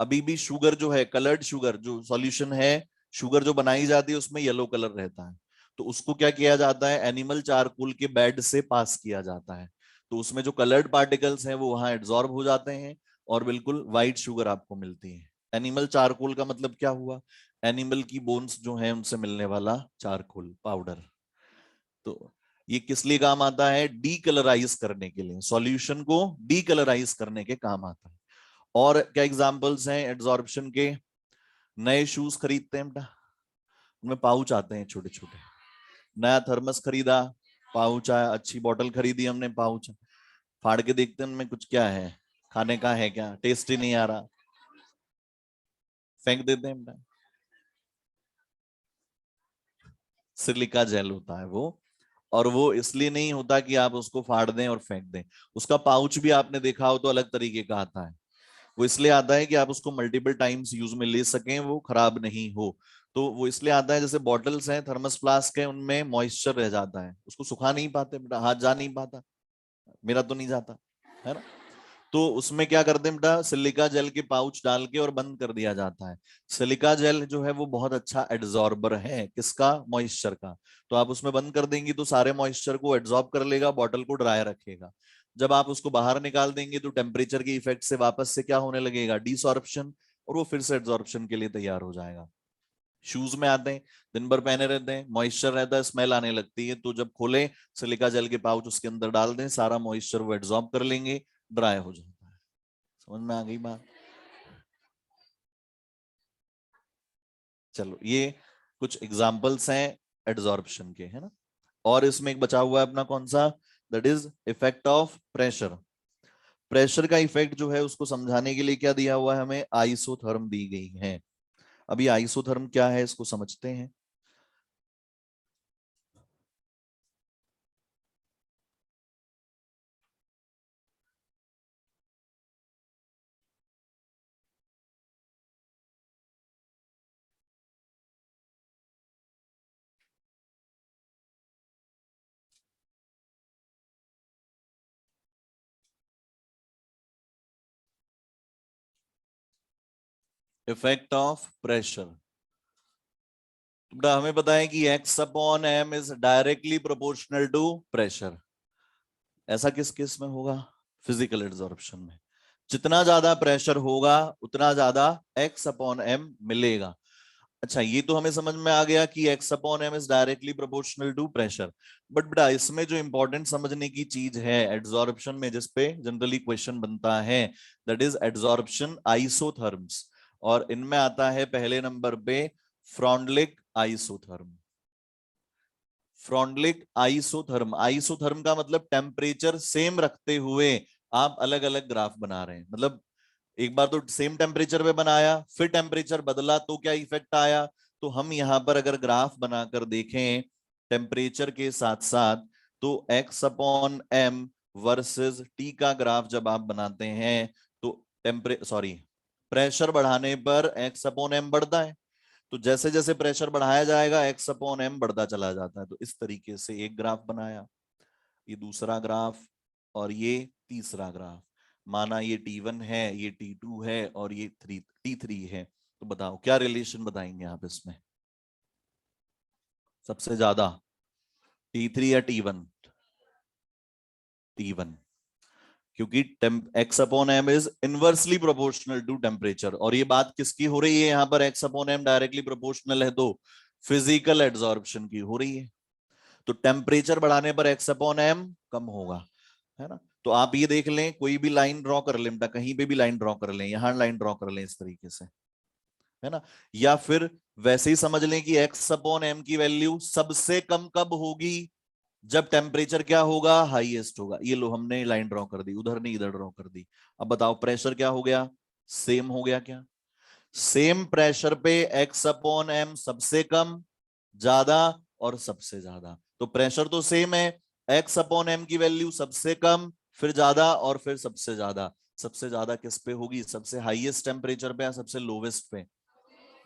अभी भी शुगर जो है, कलर्ड शुगर जो सॉल्यूशन है, शुगर जो बनाई जाती है उसमें येलो कलर रहता है, तो उसको क्या किया जाता है, एनिमल चारकोल के बेड से पास किया जाता है, तो उसमें जो कलर्ड पार्टिकल्स हैं वो वहां एड्सॉर्ब हो जाते हैं और बिल्कुल व्हाइट शुगर आपको मिलती है। एनिमल चारकोल का मतलब क्या हुआ, एनिमल की बोन्स जो है उनसे मिलने वाला चारकोल पाउडर। तो ये किस लिए काम आता है, डीकलराइज करने के लिए, सॉल्यूशन को डीकलराइज करने के काम आता है। और क्या एग्जांपल्स हैं एड्सॉर्प्शन के, नए शूज खरीदते हैं बेटा, उनमें पाउच आते हैं छोटे छोटे, नया थर्मस खरीदा, पाउच आया, अच्छी बोतल खरीदी हमने, पाउच, फाड़ के देखते हैं उनमें कुछ क्या है, खाने का है क्या, टेस्ट ही नहीं आ रहा, फेंक देते हैं बेटा। सिलिका जेल होता है वो, और वो इसलिए नहीं होता कि आप उसको फाड़ दें और फेंक दें, उसका पाउच भी आपने देखा हो तो अलग तरीके का आता है, वो इसलिए आता है कि आप उसको मल्टीपल टाइम्स यूज में ले सकें, वो खराब नहीं हो। तो वो इसलिए आता है, जैसे बॉटल्स हैं, थर्मस फ्लास्क है, उनमें मॉइस्चर रह जाता है, उसको सुखा नहीं पाते बेटा, हाथ जा नहीं पाता, मेरा तो नहीं जाता, है ना। तो उसमें क्या करते हैं बेटा, सिलिका जेल के पाउच डाल के और बंद कर दिया जाता है। सिलिका जेल जो है वो बहुत अच्छा एड्सॉर्बर है, किसका, मॉइस्चर का। तो आप उसमें बंद कर देंगी तो सारे मॉइस्चर को एड्सॉर्ब कर लेगा, बॉटल को ड्राई रखेगा। जब आप उसको बाहर निकाल देंगे तो टेम्परेचर के इफेक्ट से वापस से क्या होने लगेगा, डिसॉर्प्शन, और वो फिर से एड्सॉर्प्शन के लिए तैयार हो जाएगा। शूज में आते हैं, दिन भर पहने रहते हैं, मॉइस्चर रहता है, स्मेल आने लगती है, तो जब खोले सिलिका जेल के पाउच उसके अंदर डाल दें, सारा मॉइस्चर वो एड्सॉर्ब कर लेंगे, ड्राई हो जाता है। समझ में आ गई बात। चलो ये कुछ एग्जांपल्स हैं एड्सॉर्प्शन के, है ना। और इसमें एक बचा हुआ है अपना कौन सा, that is effect of pressure. Pressure का इफेक्ट जो है उसको समझाने के लिए क्या दिया हुआ है हमें, आइसोथर्म दी गई है। अभी आइसोथर्म क्या है इसको समझते हैं। इफेक्ट ऑफ प्रेशर, हमें पता है कि x upon m is directly proportional to pressure. ऐसा किस केस में होगा, फिजिकल एब्जॉर्प्शन में, जितना ज्यादा प्रेशर होगा उतना ज्यादा x अपॉन m मिलेगा। अच्छा ये तो हमें समझ में आ गया कि x upon m is directly proportional to pressure. But बेटा इसमें जो इंपॉर्टेंट समझने की चीज है एड्सॉर्प्शन में, जिसपे जनरली क्वेश्चन बनता है, दैट इज एड्सॉर्प्शन आइसोथर्म्स, और इनमें आता है पहले नंबर पे फ्रॉन्डलिक आइसोथर्म। फ्रॉन्डलिक आइसोथर्म, आइसोथर्म का मतलब टेम्परेचर सेम रखते हुए आप अलग अलग ग्राफ बना रहे हैं, मतलब एक बार तो सेम टेम्परेचर पे बनाया, फिर टेम्परेचर बदला तो क्या इफेक्ट आया। तो हम यहां पर अगर ग्राफ बनाकर देखें टेम्परेचर के साथ साथ, तो x upon m versus t का ग्राफ जब आप बनाते हैं, तो प्रेशर बढ़ाने पर x अपॉन m बढ़ता है, तो जैसे जैसे प्रेशर बढ़ाया जाएगा x अपॉन m बढ़ता चला जाता है। तो इस तरीके से एक ग्राफ बनाया, ये दूसरा ग्राफ, और ये तीसरा ग्राफ, माना ये T1 है, ये T2 है, और ये T3 है। तो बताओ क्या रिलेशन बताएंगे आप इसमें, सबसे ज्यादा T3 या T1, T1, क्योंकि x upon m is inversely proportional to temperature, और ये बात किसकी हो रही है यहाँ पर, x upon m directly proportional है तो फिजिकल एड्सॉर्प्शन की हो रही है। तो टेम्परेचर बढ़ाने पर x अपॉन m कम होगा, है ना। तो आप ये देख लें, कोई भी लाइन ड्रॉ कर लें बेटा, कहीं पे भी लाइन ड्रॉ कर लें, यहां लाइन ड्रॉ कर लें इस तरीके से, है ना। या फिर वैसे ही समझ लें कि x अपॉन m की वैल्यू सबसे कम कब होगी, जब टेम्परेचर क्या होगा, हाईएस्ट होगा। ये लो हमने लाइन ड्रॉ कर दी, उधर नहीं इधर ड्रॉ कर दी। अब बताओ प्रेशर क्या हो गया, सेम हो गया क्या। सेम प्रेशर पे x अपॉन m सबसे कम, ज्यादा और सबसे ज्यादा। तो प्रेशर तो सेम है, x अपॉन m की वैल्यू सबसे कम, फिर ज्यादा और फिर सबसे ज्यादा। सबसे ज्यादा किस पे होगी, सबसे हाईएस्ट टेम्परेचर पे या सबसे लोवेस्ट पे,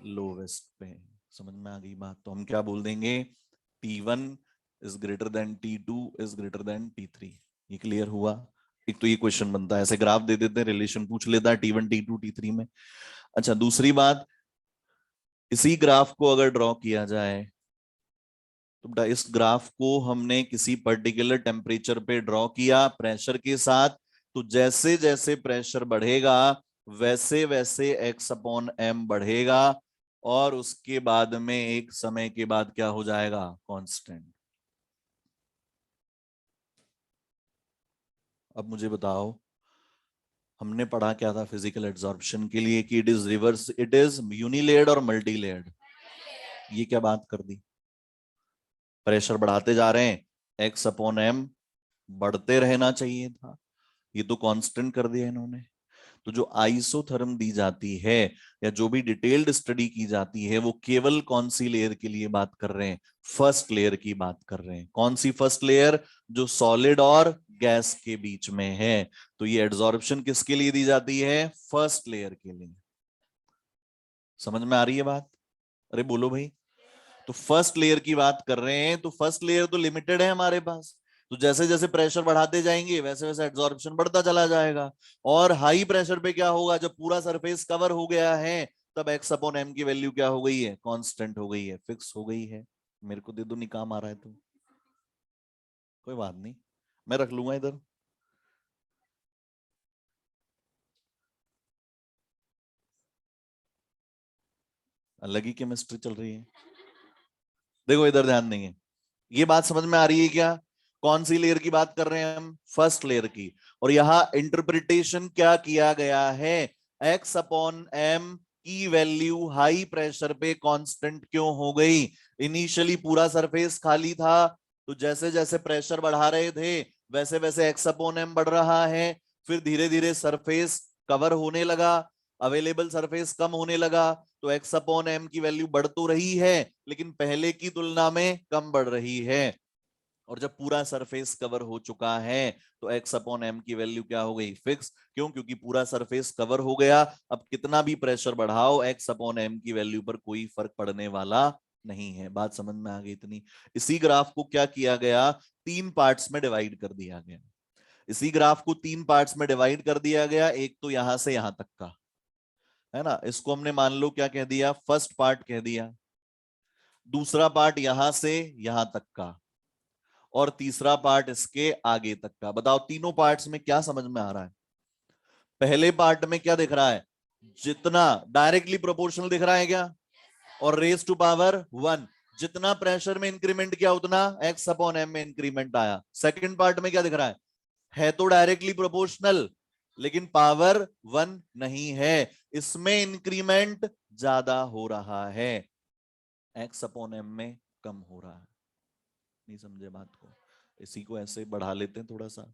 लोवेस्ट पे। समझ में आ गई बात। तो हम क्या बोल देंगे, T1 is greater than T2 is greater than T3। ये क्लियर हुआ। एक तो ये क्वेश्चन बनता है, ऐसे ग्राफ दे देते हैं, रिलेशन पूछ लेता है T1 T2 T3 में। अच्छा दूसरी बात, इसी ग्राफ को अगर ड्रॉ किया जाए तो बेटा इस ग्राफ को हमने किसी पर्टिकुलर टेम्परेचर पे ड्रॉ किया प्रेशर के साथ, तो जैसे जैसे प्रेशर बढ़ेगा वैसे वैसे x अपॉन m बढ़ेगा, और उसके बाद में एक समय के बाद क्या हो जाएगा, कांस्टेंट। अब मुझे बताओ, हमने पढ़ा क्या था फिजिकल एड्सॉर्प्शन के लिए, कि it is reverse, it is unilayered और मल्टी लेयर्ड। ये क्या बात कर दी, प्रेशर बढ़ाते जा रहे हैं, x अपॉन m बढ़ते रहना चाहिए था, ये तो कांस्टेंट कर दिया इन्होंने। तो जो आइसोथर्म दी जाती है या जो भी डिटेल्ड स्टडी की जाती है वो केवल कौन सी लेयर के लिए बात कर रहे हैं, फर्स्ट लेयर की बात कर रहे हैं। कौन सी फर्स्ट लेयर, जो सॉलिड और गैस के बीच में है। तो ये एड्सॉर्प्शन किसके लिए दी जाती है, फर्स्ट लेयर के लिए। समझ में आ रही है बात, अरे बोलो भाई। तो फर्स्ट लेयर की बात कर रहे हैं, तो फर्स्ट लेयर तो लिमिटेड है हमारे पास, तो जैसे जैसे प्रेशर बढ़ाते जाएंगे वैसे वैसे एड्सॉर्प्शन बढ़ता चला जाएगा। और हाई प्रेशर पे क्या होगा, जब पूरा सरफेस कवर हो गया है तब x अपॉन m की वैल्यू क्या हो गई है, कांस्टेंट हो गई है, फिक्स हो गई है। मेरे को दे दो, नहीं काम आ रहा है तो कोई बात नहीं, मैं रख लूंगा इधर। अलग ही केमिस्ट्री चल रही है। देखो इधर ध्यान देंगे, ये बात समझ में आ रही है क्या, कौन सी लेयर की बात कर रहे हैं हम, फर्स्ट लेयर की। और यहां इंटरप्रिटेशन क्या किया गया है, x अपॉन m की वैल्यू हाई प्रेशर पे कांस्टेंट क्यों हो गई। इनिशियली पूरा सरफेस खाली था, तो जैसे जैसे प्रेशर बढ़ा रहे थे वैसे वैसे x अपॉन m बढ़ रहा है। फिर धीरे धीरे सरफेस कवर होने लगा, अवेलेबल सरफेस कम होने लगा, तो x अपॉन m की वैल्यू बढ़ तो रही है लेकिन पहले की तुलना में कम बढ़ रही है। और जब पूरा सरफेस कवर हो चुका है तो x अपॉन m की वैल्यू क्या हो गई, फिक्स। क्यों, क्योंकि पूरा सरफेस कवर हो गया, अब कितना भी प्रेशर बढ़ाओ x अपॉन m की वैल्यू पर कोई फर्क पड़ने वाला नहीं है। बात समझ में आ गई इतनी। इसी ग्राफ को क्या किया गया, तीन पार्ट्स में डिवाइड कर दिया गया। इसी ग्राफ को तीन पार्ट्स में डिवाइड कर दिया गया, एक तो यहां से यहां तक का है ना, इसको हमने मान लो क्या कह दिया, फर्स्ट पार्ट कह दिया। दूसरा पार्ट यहां से यहां तक का, और तीसरा पार्ट इसके आगे तक का। बताओ तीनों पार्ट्स में क्या समझ में आ रहा है। पहले पार्ट में क्या दिख रहा है, जितना डायरेक्टली प्रोपोर्शनल दिख रहा है क्या, और रेस टू पावर वन, जितना प्रेशर में इंक्रीमेंट किया उतना एक्स अपॉन एम में इंक्रीमेंट आया। सेकंड पार्ट में क्या दिख रहा है तो डायरेक्टली प्रोपोर्शनल लेकिन पावर वन नहीं है, इसमें इंक्रीमेंट ज्यादा हो रहा है, एक्स अपॉन एम में कम हो रहा है। नहीं समझे बात को, इसी को ऐसे बढ़ा लेते हैं थोड़ा सा।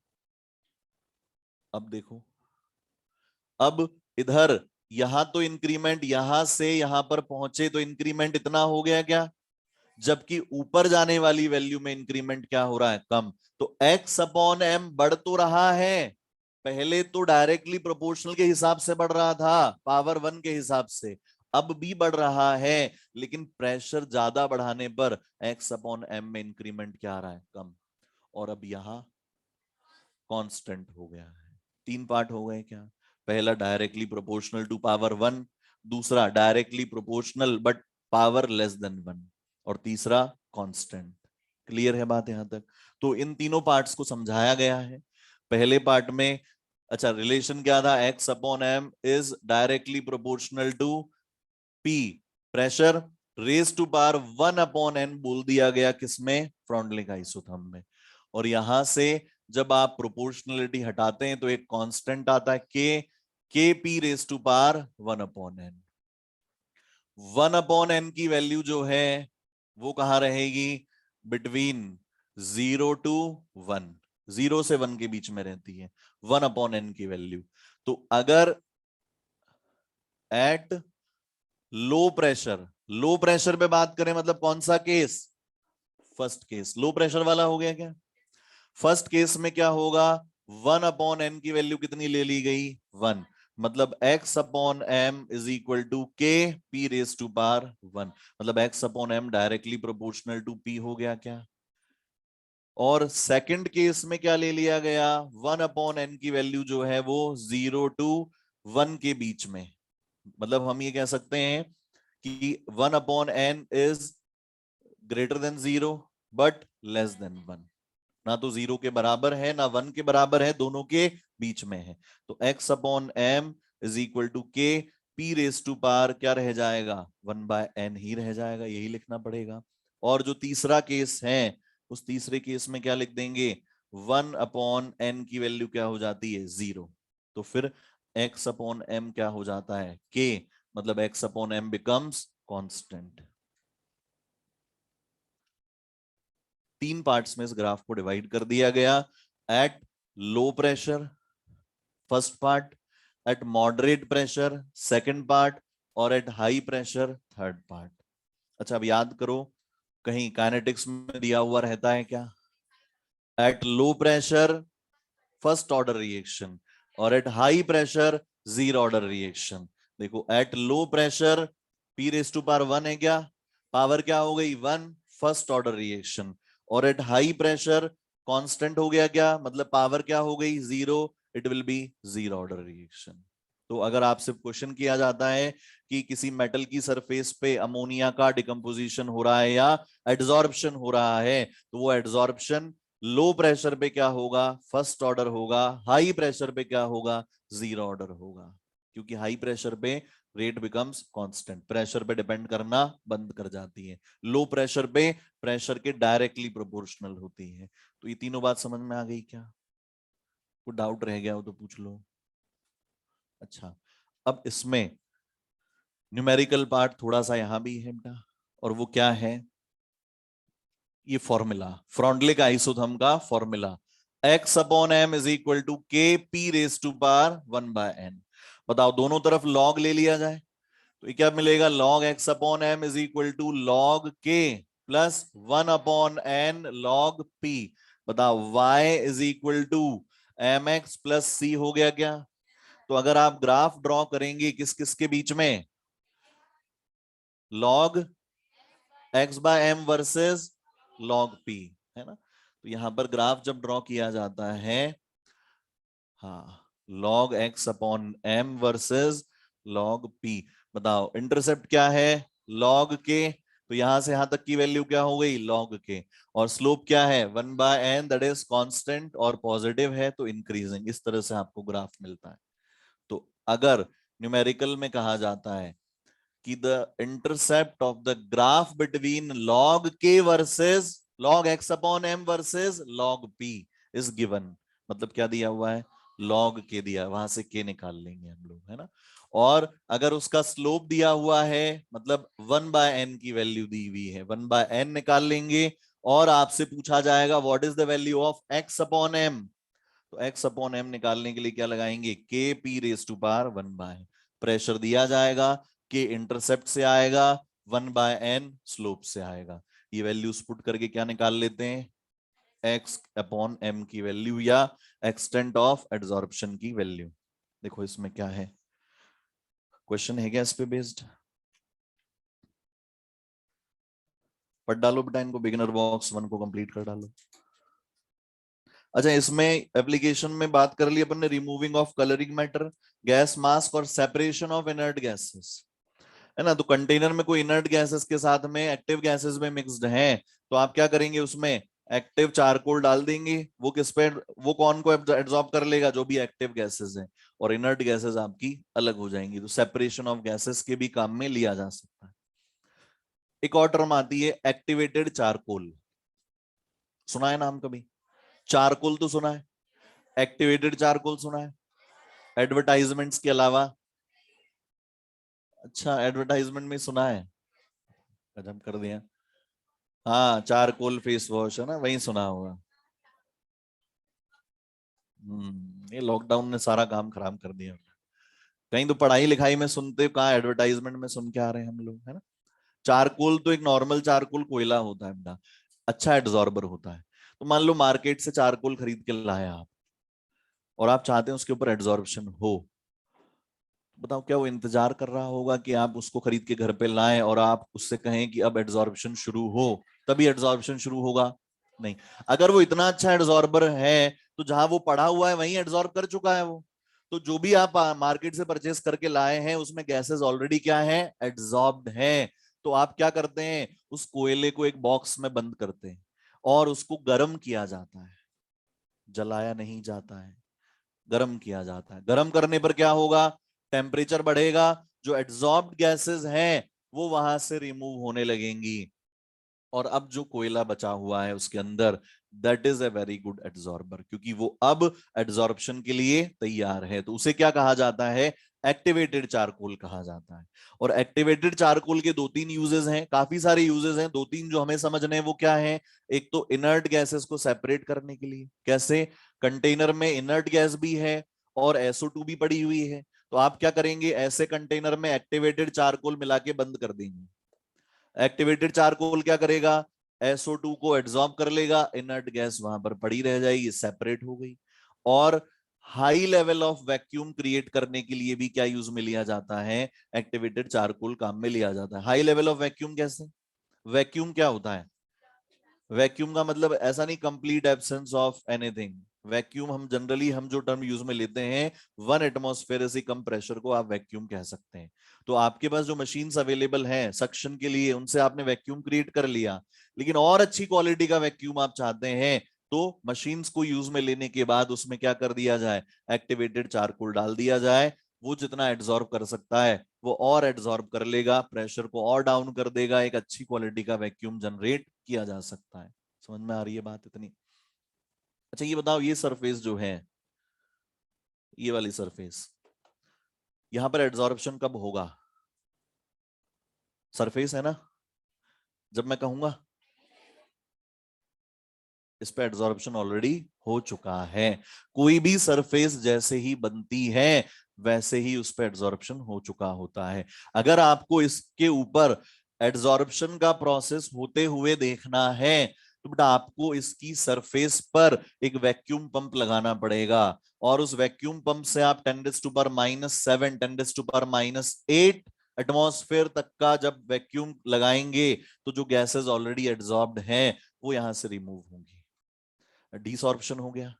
अब देखो, अब इधर यहां तो इंक्रीमेंट यहां से यहां पर पहुंचे तो इंक्रीमेंट इतना हो गया क्या, जबकि ऊपर जाने वाली वैल्यू में इंक्रीमेंट क्या हो रहा है, कम। तो x अपॉन एम बढ़ तो रहा है, पहले तो डायरेक्टली प्रोपोर्शनल के हिसाब से बढ़ रहा था, पावर वन के हिसाब से, अब भी बढ़ रहा है, लेकिन प्रेशर ज्यादा बढ़ाने पर x अपॉन एम में इंक्रीमेंट क्या आ रहा है, कम। और अब यहां कांस्टेंट हो गया है। तीन पार्ट हो गए क्या, पहला directly proportional to power one, दूसरा directly proportional but power less than one, और तीसरा कांस्टेंट। क्लियर है बात यहां तक। तो इन तीनों पार्ट्स को समझाया गया है पहले पार्ट में। अच्छा रिलेशन क्या था, x upon m is directly proportional to P pressure raise to power one upon n बोल दिया गया किसमें, फ्रॉन्टलिंग आइसोथर्म में। और यहां से जब आप प्रोपोर्शनलिटी हटाते हैं तो एक कांस्टेंट आता है के p raise to power one upon n. 1/n की वैल्यू जो है वो कहां रहेगी, बिटवीन 0 to 1, 0 से 1 के बीच में रहती है 1/n की वैल्यू। तो अगर एट लो प्रेशर पे बात करें, मतलब कौन सा case, first case low pressure वाला हो गया क्या। फर्स्ट केस में क्या होगा, 1/n की वैल्यू कितनी ले ली गई, 1, मतलब x/m is equal to k p raise to power 1, मतलब x/m directly proportional to p हो गया क्या। और सेकंड केस में क्या ले लिया गया, 1/n की वैल्यू जो है वो 0 to 1 के बीच में, मतलब हम ये कह सकते हैं कि 1/n is greater than 0 but less than 1, ना तो 0 के बराबर है ना 1 के बराबर है, दोनों के बीच में है। तो x/m is equal to k p raise to power क्या रह जाएगा, 1/n ही रह जाएगा, यही लिखना पड़ेगा। और जो तीसरा केस है उस तीसरे केस में क्या लिख देंगे, 1/n की वैल्यू क्या हो जाती है, 0, तो फिर x/m क्या हो जाता है, k, मतलब x/m बिकम्स कांस्टेंट। तीन पार्ट्स में इस ग्राफ को डिवाइड कर दिया गया, at low pressure first part, at moderate pressure second part, और at high pressure third part. अच्छा अब याद करो, कहीं काइनेटिक्स में दिया हुआ रहता है क्या, at low pressure first order reaction और at high pressure zero order reaction. देखो at low pressure p raise to power 1 है क्या, पावर क्या हो गई 1, फर्स्ट ऑर्डर रिएक्शन, और एट हाई प्रेशर कांस्टेंट हो गया क्या, मतलब पावर क्या हो गई 0, it will be zero order reaction. तो अगर आपसे क्वेश्चन किया जाता है कि किसी मेटल की सरफेस पे अमोनिया का डिकम्पोजिशन हो रहा है या एड्सॉर्प्शन हो रहा है, तो वो एड्सॉर्प्शन लो प्रेशर पे क्या होगा, फर्स्ट ऑर्डर होगा, हाई प्रेशर पे क्या होगा, जीरो ऑर्डर होगा, क्योंकि हाई प्रेशर पे रेट बिकम्स कांस्टेंट, प्रेशर पे डिपेंड करना बंद कर जाती है, लो प्रेशर पे प्रेशर के डायरेक्टली प्रोपोर्शनल होती है। तो ये तीनों बात समझ में आ गई क्या, कोई डाउट रह गया हो तो पूछ लो। अच्छा अब इसमें न्यूमेरिकल पार्ट थोड़ा सा यहां भी है बेटा, और वो क्या है, ये फॉर्मूला फ्रॉन्टलिक आइसोथर्म का formula, x/m is equal to k p raise to power 1/n। बताओ दोनों तरफ log ले लिया जाए तो ये क्या मिलेगा, log x/m is equal to log k plus 1/n log p। बताओ y is equal to mx plus c हो गया क्या। तो अगर आप ग्राफ ड्रॉ करेंगे किस किस के बीच में, log x/m versus log p, है ना। तो यहां पर ग्राफ जब ड्रॉ किया जाता है, हाँ, log x/m versus log p। बताओ इंटरसेप्ट क्या है, log k, तो यहां से यहां तक की वैल्यू क्या हो गई log k, और स्लोप क्या है 1/n, दैट इज कांस्टेंट और पॉजिटिव है तो इंक्रीजिंग, इस तरह से आपको ग्राफ मिलता है। तो अगर न्यूमेरिकल में कहा जाता है कि the intercept of the graph between log k versus log x/m versus log p is given, मतलब क्या दिया हुआ है, log k दिया, वहां से k निकाल लेंगे हम लोग, है ना। और अगर उसका स्लोप दिया हुआ है, मतलब 1/n की वैल्यू दी हुई है, 1/n निकाल लेंगे, और आपसे पूछा जाएगा what is the value of x/m, तो x/m निकालने के लिए क्या लगाएंगे, k p raise to power 1/n, pressure दिया जाएगा, k इंटरसेप्ट से आएगा, 1/n स्लोप से आएगा, ये वैल्यूज पुट करके क्या निकाल लेते हैं, x/m की वैल्यू या एक्सटेंट ऑफ एड्सॉर्प्शन की वैल्यू। देखो इसमें क्या है, क्वेश्चन है क्या इस पे बेस्ड, पढ़ डालो बेटा इनको, बिगिनर बॉक्स 1 को कंप्लीट कर डालो। अच्छा इसमें एप्लीकेशन में बात कर ली अपन ने, removing of colouring matter, gas mask और सेपरेशन ऑफ इनर्ट गैसेस, है ना। तो कंटेनर में कोई इनर्ट गैसेस के साथ में एक्टिव गैसेस में मिक्स्ड हैं, तो आप क्या करेंगे, उसमें एक्टिव चारकोल डाल देंगे, वो किस पे, वो कौन को एब्जॉर्ब कर लेगा, जो भी एक्टिव गैसेस हैं, और इनर्ट गैसेस आपकी अलग हो जाएंगी। तो सेपरेशन ऑफ गैसेस के भी काम में लिया जा सकता है। एक और टर्म आती है एक्टिवेटेड चारकोल, सुना है नाम कभी, चारकोल तो सुना है, एक्टिवेटेड चारकोल सुना है, एडवर्टाइजमेंट्स के अलावा, अच्छा, एडवर्टाइजमेंट में सुना है, गजब कर दिया। हाँ, चारकोल फेस वॉश है ना, वही सुना होगा। ये लॉकडाउन ने सारा काम खराब कर दिया। कहीं तो पढ़ाई लिखाई में सुनते, कहाँ एडवर्टाइजमेंट में सुन के आ रहे हैं हम लोग, है ना। चारकोल तो एक नॉर्मल चारकोल कोयला होता है बेटा, अच्छा एड्सॉर्बर होता है। तो मान लो मार्केट से चारकोल खरीद के लाए आप, और आप चाहते हैं उसके ऊपर एड्सॉर्प्शन हो, बताओ क्या वो इंतजार कर रहा होगा कि आप उसको खरीद के घर पे लाएं और आप उससे कहें कि अब एड्सॉर्प्शन शुरू हो, तभी एड्सॉर्प्शन शुरू होगा? नहीं। अगर वो इतना अच्छा एड्सॉर्बर है, तो जहां वो पड़ा हुआ है वहीं एड्सॉर्ब कर चुका है वो। तो जो भी आप मार्केट से परचेस करके लाए हैं, उसमें गैसेस ऑलरेडी क्या है, एड्सॉर्ब्ड हैं। तो आप क्या करते हैं, उस कोयले को एक बॉक्स में बंद करते हैं और उसको गर्म किया जाता है, जलाया नहीं जाता है, गर्म किया जाता है। गर्म करने पर क्या होगा, टेम्परेचर बढ़ेगा, जो एड्सॉर्ब्ड गैसेस हैं वो वहां से रिमूव होने लगेंगी, और अब जो कोयला बचा हुआ है उसके अंदर, that is a very good adsorber, क्योंकि वो अब एड्सॉर्प्शन के लिए तैयार है। तो उसे क्या कहा जाता है, एक्टिवेटेड चारकोल कहा जाता है। और एक्टिवेटेड चारकोल के दो तीन यूजेस हैं, काफी सारे यूजेस हैं, दो तीन जो हमें समझने हैं वो क्या है। एक तो इनर्ट गैसेस को सेपरेट करने के लिए, कैसे, कंटेनर में इनर्ट गैस भी है और SO2 भी पड़ी हुई है, तो आप क्या करेंगे, ऐसे कंटेनर में एक्टिवेटेड चारकोल मिला के बंद कर देंगे। एक्टिवेटेड चारकोल क्या करेगा, SO2 को एब्जॉर्ब कर लेगा, इनर्ट गैस वहां पर पड़ी रह जाएगी, सेपरेट हो गई। और high level of vacuum create करने के लिए भी क्या यूज में लिया जाता है, एक्टिवेटेड चारकोल काम में लिया जाता है। हाई लेवल ऑफ वैक्यूम कैसे, वैक्यूम क्या होता है, वैक्यूम का मतलब ऐसा नहीं complete absence of anything. Vacuum हम जनरली, हम जो टर्म यूज में लेते हैं, 1 एटमॉस्फेयर से कम प्रेशर को आप वैक्यूम कह सकते हैं। तो आपके पास जो मशीन्स अवेलेबल हैं सक्शन के लिए, उनसे आपने वैक्यूम क्रिएट कर लिया, लेकिन और अच्छी क्वालिटी का वैक्यूम आप चाहते हैं, तो मशीन्स को यूज में लेने के बाद उसमें क्या कर दिया जाए, एक्टिवेटेड चारकोल डाल दिया जाए। वो जितना एड्सॉर्ब कर सकता है वो और एड्सॉर्ब कर लेगा, प्रेशर को और डाउन कर देगा, एक अच्छी क्वालिटी का वैक्यूम जनरेट किया जा सकता है। समझ में आ रही है बात इतनी? अच्छा ये बताओ, ये सरफेस जो है, ये वाली सरफेस, यहां पर एड्सॉर्प्शन कब होगा, सरफेस है ना, जब मैं कहूंगा, इस पे एड्सॉर्प्शन ऑलरेडी हो चुका है। कोई भी सरफेस जैसे ही बनती है वैसे ही उस पे एड्सॉर्प्शन हो चुका होता है। अगर आपको इसके ऊपर एड्सॉर्प्शन का प्रोसेस होते हुए देखना है, तो बेटा आपको इसकी सरफेस पर एक वैक्यूम पंप लगाना पड़ेगा, और उस वैक्यूम पंप से आप 10⁻⁷ 10⁻8 एटमॉस्फेयर तक का जब वैक्यूम लगाएंगे, तो जो गैसेस ऑलरेडी एड्सॉर्ब्ड हैं वो यहां से रिमूव होंगी, डिसॉर्प्शन हो गया।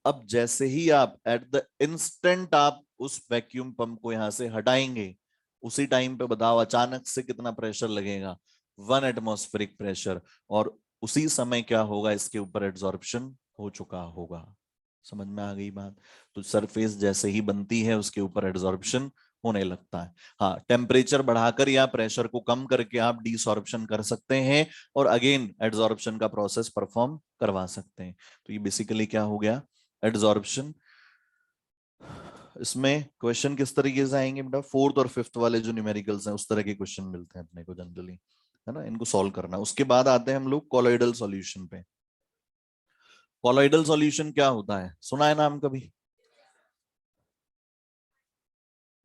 अब जैसे ही आप एट द इंस्टेंट आप उस वैक्यूम पंप को यहां से हटाएंगे, उसी टाइम पे बताओ अचानक से कितना प्रेशर लगेगा, 1 एटमॉस्फेरिक प्रेशर, और उसी समय क्या होगा, इसके ऊपर एड्सॉर्प्शन हो चुका होगा। समझ में आ गई बात? तो सरफेस जैसे ही बनती है उसके ऊपर एड्सॉर्प्शन होने लगता है। हाँ, टेम्परेचर बढ़ाकर या प्रेशर को कम करके आप डिसॉर्प्शन कर सकते हैं और अगेन एड्सॉर्प्शन का प्रोसेस परफॉर्म करवा सकते हैं। तो ये बेसिकली क्या हो गया, एड्सॉर्प्शन। इसमें क्वेश्चन किस तरीके से आएंगे बेटा, फोर्थ और फिफ्थ वाले जो न्यूमेरिकल्स हैं उस तरह के क्वेश्चन मिलते हैं अपने को जनरली, है ना, इनको सॉल्व करना। उसके बाद आते हैं हम लोग कॉलोइडल सॉल्यूशन पे। कॉलोइडल सॉल्यूशन क्या होता है, सुना है नाम कभी?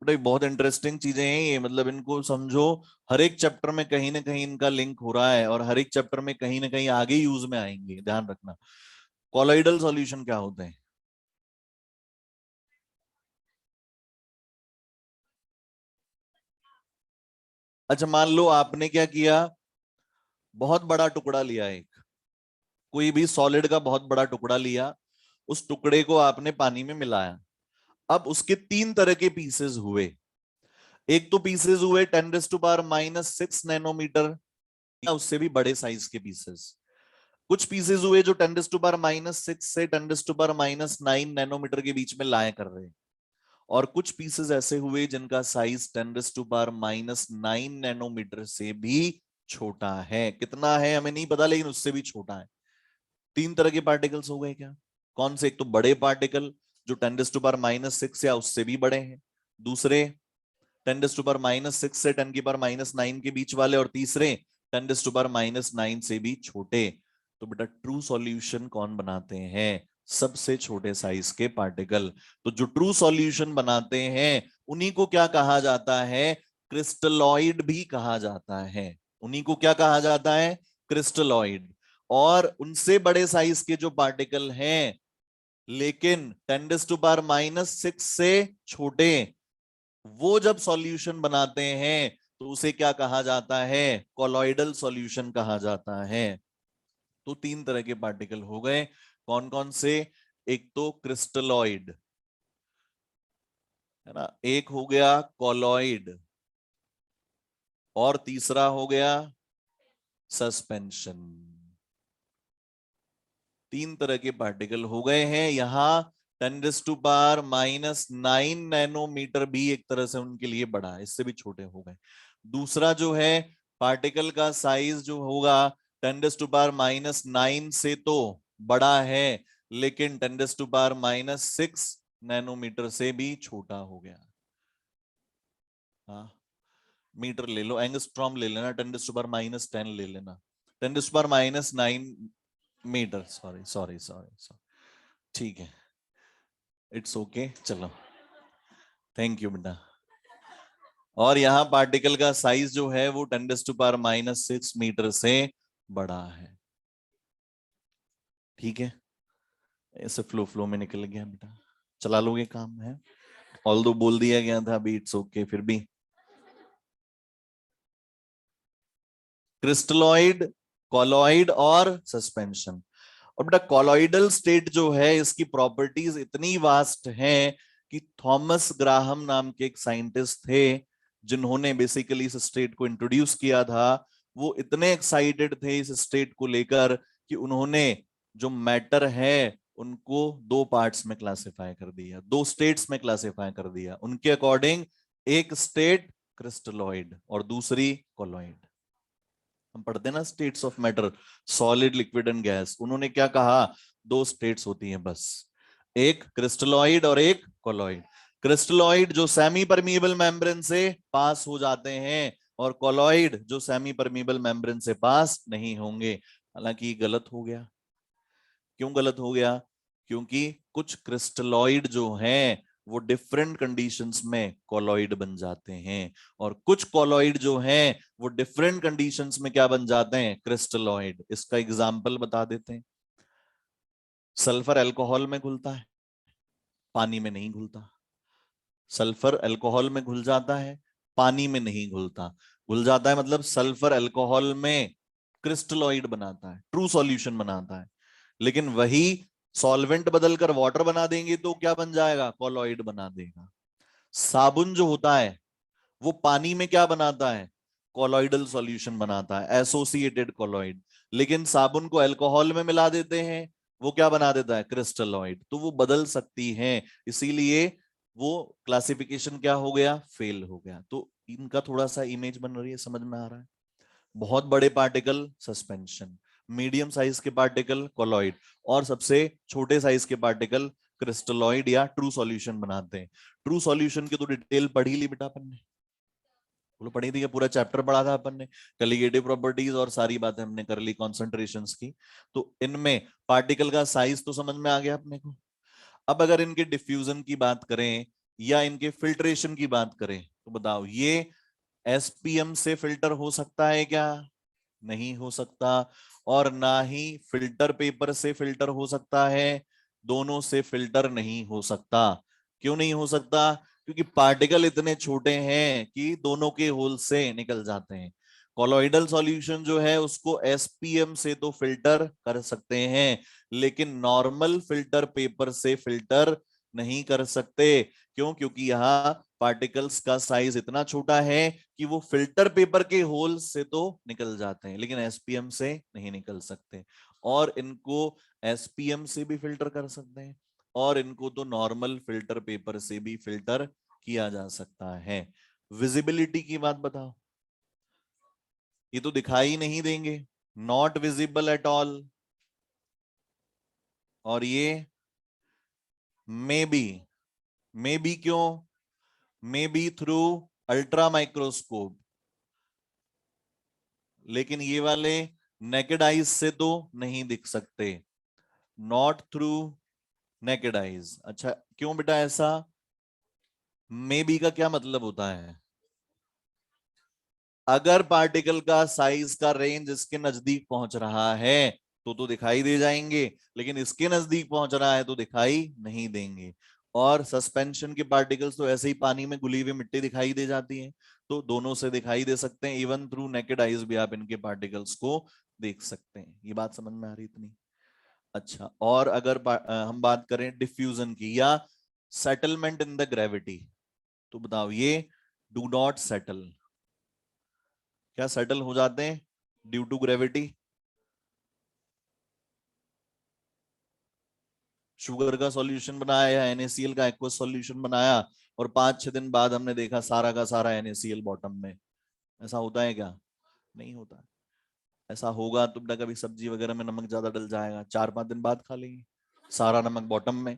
बेटा बहुत इंटरेस्टिंग चीजें हैं ये, मतलब इनको समझो, हर एक चैप्टर में कहीं ना कहीं इनका लिंक हो रहा है, और हर एक चैप्टर में कहीं ना कहीं आगे यूज में आएंगे, ध्यान रखना। कॉलोइडल सॉल्यूशन क्या होते हैं? अच्छा मान लो आपने क्या किया, बहुत बड़ा टुकड़ा लिया, एक कोई भी सॉलिड का बहुत बड़ा टुकड़ा लिया, उस टुकड़े को आपने पानी में मिलाया। अब उसके तीन तरह के पीसेस हुए। एक तो पीसेस हुए 10⁻⁻⁶ नैनोमीटर, या उससे भी बड़े साइज के पीसेस। कुछ पीसेस हुए जो 10⁻⁻6 से 10⁻⁹ नैनोमीटर के बीच में लाया कर रहे हैं, और कुछ पीसेस ऐसे हुए जिनका साइज 10⁻⁹ नैनोमीटर से भी छोटा है। कितना है हमें नहीं पता, लेकिन उससे भी छोटा है। तीन तरह के पार्टिकल्स हो गए क्या, कौन से, एक तो बड़े पार्टिकल जो 10⁻⁻6 या उससे भी बड़े हैं, दूसरे 10⁻⁻6 से 10⁻⁹ के बीच वाले, और तीसरे 10⁻⁹ से भी छोटे। तो बेटा ट्रू सॉल्यूशन कौन बनाते हैं? सबसे छोटे साइज के पार्टिकल। तो जो ट्रू सॉल्यूशन बनाते हैं उन्हीं को क्या कहा जाता है? क्रिस्टलॉइड भी कहा जाता है। उन्हीं को क्या कहा जाता है? क्रिस्टलॉइड। और उनसे बड़े साइज के जो पार्टिकल हैं लेकिन 10⁻⁻6 से छोटे, वो जब सॉल्यूशन बनाते हैं तो उसे क्या कहा जाता है? कॉलॉइडल सॉल्यूशन कहा जाता है। तो तीन तरह के पार्टिकल हो गए। कौन कौन से? एक तो क्रिस्टलॉइड, है ना, एक हो गया कॉलॉइड, और तीसरा हो गया सस्पेंशन। तीन तरह के पार्टिकल हो गए हैं। यहां 10⁻⁹ नैनोमीटर भी एक तरह से उनके लिए बड़ा है, इससे भी छोटे हो गए। दूसरा जो है पार्टिकल का साइज जो होगा 10⁻⁹ से तो बड़ा है, लेकिन 10⁻⁶ नैनोमीटर से भी छोटा हो गया। हाँ, मीटर ले लो, एंगस्ट्रॉम ले लेना, 10⁻⁻10 ले लेना, 10⁻⁹ मीटर। सॉरी सॉरी सॉरी, ठीक है, इट्स ओके, चलो, थैंक यू बेटा। और यहाँ पार्टिकल का साइज जो है वो 10⁻⁻6 मीटर से बड़ा है। ठीक है, ऐसे फ्लो फ्लो में निकल गया बेटा, चला लोगे काम है। ऑल्दो बोल दिया गया था अभी, इट्स ओके, फिर भी। क्रिस्टलॉइड, कॉलॉइड और सस्पेंशन। और बेटा कॉलॉइडल स्टेट जो है इसकी प्रॉपर्टीज इतनी वास्ट हैं कि थॉमस ग्राहम नाम के एक साइंटिस्ट थे जिन्होंने बेसिकली इस स्टेट को इंट्रोड्यूस किया था। वो इतने एक्साइटेड थे इस स्टेट को लेकर कि उन्होंने जो मैटर है उनको दो पार्ट्स में क्लासिफाई कर दिया, दो स्टेट्स में क्लासिफाई कर दिया उनके अकॉर्डिंग। एक स्टेट क्रिस्टलॉइड और दूसरी कॉलॉइड। हम पढ़ते हैं ना states of matter, solid, liquid and gas. उन्होंने क्या कहा? दो स्टेट्स होती हैं बस, एक क्रिस्टलॉइड और एक कॉलॉइड। क्रिस्टलॉइड जो सेमी परमिएबल मेम्ब्रेन से पास हो जाते हैं, और कॉलॉइड जो सेमी परमिएबल मेम्ब्रेन से पास नहीं होंगे। हालांकि गलत हो गया। क्यों गलत हो गया? क्योंकि कुछ क्रिस्टलॉइड जो हैं वो डिफरेंट कंडीशंस में कॉलॉइड बन जाते हैं, और कुछ कॉलॉइड जो हैं वो डिफरेंट कंडीशंस में क्या बन जाते हैं? क्रिस्टलॉइड। इसका एग्जांपल बता देते हैं। सल्फर अल्कोहल में घुलता है, पानी में नहीं घुलता। सल्फर अल्कोहल में घुल जाता है, पानी में नहीं घुलता। घुल जाता है मतलब सल्फर अल्कोहल में क्रिस्टलॉइड बनाता है, ट्रू सॉल्यूशन बनाता है। लेकिन वही सॉल्वेंट बदलकर वाटर बना देंगे तो क्या बन जाएगा? कॉलॉइड बना देगा। साबुन जो होता है वो पानी में क्या बनाता है? कॉलॉइडल सॉल्यूशन बनाता है, एसोसिएटेड कॉलॉइड। लेकिन साबुन को अल्कोहल में मिला देते हैं, वो क्या बना देता है? क्रिस्टलॉइड। तो वो बदल सकती हैं, इसीलिए वो क्लासिफिकेशन क्या हो गया? फेल हो गया। तो इनका थोड़ा सा इमेज बन रही है, समझ में आ रहा है? बहुत बड़े पार्टिकल सस्पेंशन, मीडियम साइज के पार्टिकल कॉलॉइड, और सबसे छोटे साइज के पार्टिकल क्रिस्टलॉइड या ट्रू सॉल्यूशन बनाते हैं। ट्रू सॉल्यूशन की तो डिटेल पढ़ी ली बेटा अपन ने, बोलो पढ़ी थी, पूरा चैप्टर पढ़ा था अपन ने, कलीगेटिव प्रॉपर्टीज और सारी बातें हमने कर ली कॉन्सेंट्रेशंस की। तो इनमें पार्टिकल का साइज तो समझ में आ गया अपने को। अब अगर इनके डिफ्यूजन की बात करें या इनके फिल्ट्रेशन की बात करें तो बताओ, ये एसपीएम से फिल्टर हो सकता है क्या? नहीं हो सकता। और ना ही फिल्टर पेपर से फिल्टर हो सकता है, दोनों से फिल्टर नहीं हो सकता। क्यों नहीं हो सकता? क्योंकि पार्टिकल इतने छोटे हैं कि दोनों के होल से निकल जाते हैं। कॉलॉइडल सॉल्यूशन जो है उसको एसपीएम से तो फिल्टर कर सकते हैं, लेकिन नॉर्मल फिल्टर पेपर से फिल्टर नहीं कर सकते। क्यों? क्योंकि यहाँ पार्टिकल्स का साइज इतना छोटा है कि वो फिल्टर पेपर के होल से तो निकल जाते हैं, लेकिन एसपीएम से नहीं निकल सकते। और इनको एसपीएम से भी फिल्टर कर सकते हैं, और इनको तो नॉर्मल फिल्टर पेपर से भी फिल्टर किया जा सकता है। विजिबिलिटी की बात बताओ, ये तो दिखाई नहीं देंगे, नॉट विजिबल एट ऑल। और ये मे बी क्यों? May be through ultra microscope, लेकिन ये वाले नेकेड आईज से तो नहीं दिख सकते, नॉट थ्रू नेकेड आईज। अच्छा क्यों बेटा ऐसा? मे बी का क्या मतलब होता है? अगर पार्टिकल का साइज का रेंज इसके नजदीक पहुंच रहा है तो दिखाई दे जाएंगे, लेकिन इसके नजदीक पहुंच रहा है तो दिखाई नहीं देंगे। और सस्पेंशन के पार्टिकल्स तो ऐसे ही पानी में घुली हुई मिट्टी दिखाई दे जाती है, तो दोनों से दिखाई दे सकते हैं, इवन थ्रू नेकेड आईज भी आप इनके पार्टिकल्स को देख सकते हैं। ये बात समझ में आ रही इतनी? अच्छा, और अगर हम बात करें डिफ्यूजन की या सेटलमेंट इन द ग्रेविटी, तो बताओ ये डू नॉट सेटल, क्या सेटल हो जाते हैं ड्यू टू ग्रेविटी? शुगर का सॉल्यूशन बनाया या NaCl का एक्वस सॉल्यूशन बनाया, और 5-6 दिन बाद हमने देखा सारा का सारा NaCl बॉटम में, ऐसा होता है क्या? नहीं होता। ऐसा होगा तो बेटा कभी सब्जी वगैरह में नमक ज्यादा डल जाएगा, 4-5 दिन बाद खा लेंगे, सारा नमक बॉटम में,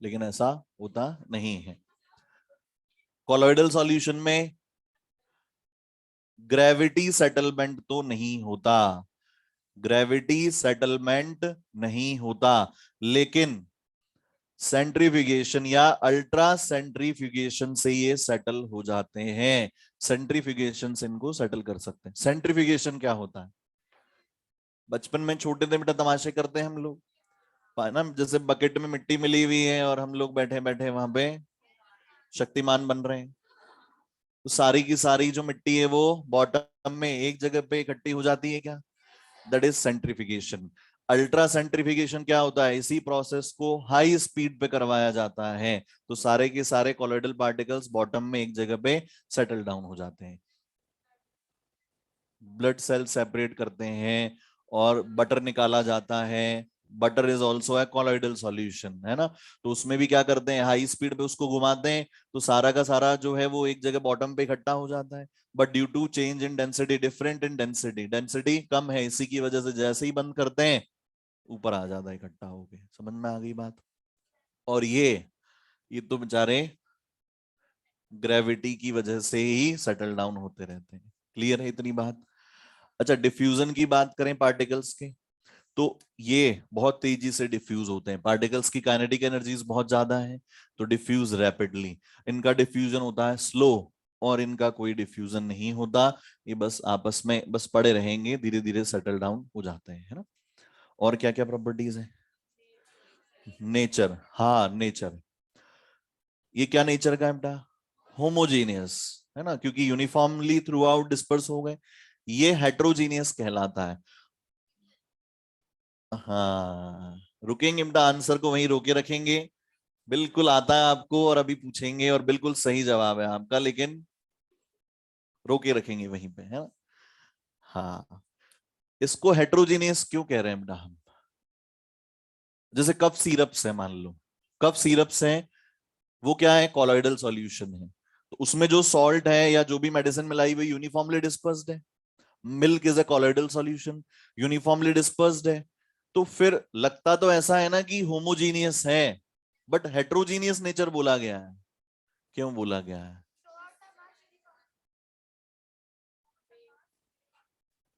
लेकिन ऐसा होता नहीं है। कॉलोइडल सॉल्यूशन में ग्रेविटी सेटलमेंट तो नहीं होता, ग्रेविटी सेटलमेंट नहीं होता, लेकिन सेंट्रीफ्यूगेशन या अल्ट्रा सेंट्रीफ्यूगेशन से ये सेटल हो जाते हैं। सेंट्रीफ्यूगेशन से इनको सेटल कर सकते हैं। सेंट्रीफ्यूगेशन क्या होता है? बचपन में छोटे थे बेटा तमाशे करते हैं हम लोग, ना, जैसे बकेट में मिट्टी मिली हुई है और हम लोग बैठे बैठे वहां पे शक्तिमान बन रहे हैं, तो सारी की सारी जो मिट्टी है वो बॉटम में एक जगह पे इकट्ठी हो जाती है क्या? That is centrification. Ultra centrification क्या होता है? इसी प्रोसेस को हाई स्पीड पे करवाया जाता है, तो सारे के सारे कोलोइडल पार्टिकल्स बॉटम में एक जगह पे सेटल डाउन हो जाते हैं। ब्लड सेल सेपरेट करते हैं और बटर निकाला जाता है। Butter is also a colloidal solution, है ना? तो उसमें भी क्या करते हैं, हाई स्पीड पे उसको घुमाते हैं, तो सारा का सारा जो है वो एक जगह बॉटम पे इकट्ठा हो जाता है। But due to change in density, different in density, density कम है, इसी की वजह से जैसे ही बंद करते हैं ऊपर आ जाता है इकट्ठा होके। समझ में आ गई बात? और ये तो बेचारे ग्रेविटी की वजह से ही सेटल डाउन होते रहते हैं। क्लियर है इतनी बात? अच्छा, डिफ्यूजन की बात करें पार्टिकल्स के, तो ये बहुत तेजी से डिफ्यूज होते हैं, पार्टिकल्स की काइनेटिक एनर्जीज बहुत ज्यादा है, तो डिफ्यूज रैपिडली। इनका डिफ्यूजन होता है स्लो, और इनका कोई डिफ्यूजन नहीं होता, ये बस आपस में बस पड़े रहेंगे, धीरे धीरे सेटल डाउन हो जाते हैं, है ना? और क्या क्या प्रॉपर्टीज है? नेचर, हाँ नेचर, ये क्या नेचर का है बेटा? होमोजीनियस, है ना, क्योंकि यूनिफॉर्मली थ्रू आउट डिस्पर्स हो गए। ये हेट्रोजीनियस कहलाता है। हाँ, रुकेंगे बेटा, आंसर को वहीं रोके रखेंगे। बिल्कुल आता है आपको और अभी पूछेंगे, और बिल्कुल सही जवाब है आपका, लेकिन रोके रखेंगे वहीं पे, है ना? हाँ, इसको हेट्रोजीनियस क्यों कह रहे हैं बेटा हम? जैसे कफ सिरप्स है, मान लो कफ सिरप्स है, वो क्या है? कॉलोइडल सॉल्यूशन है, तो उसमें जो सॉल्ट है या जो भी मेडिसिन मिलाई हुई यूनिफॉर्मली डिस्पर्स्ड है। Milk is a colloidal solution, uniformly dispersed है। तो फिर लगता तो ऐसा है ना कि होमोजीनियस है, बट हेट्रोजीनियस नेचर बोला गया है। क्यों बोला गया है?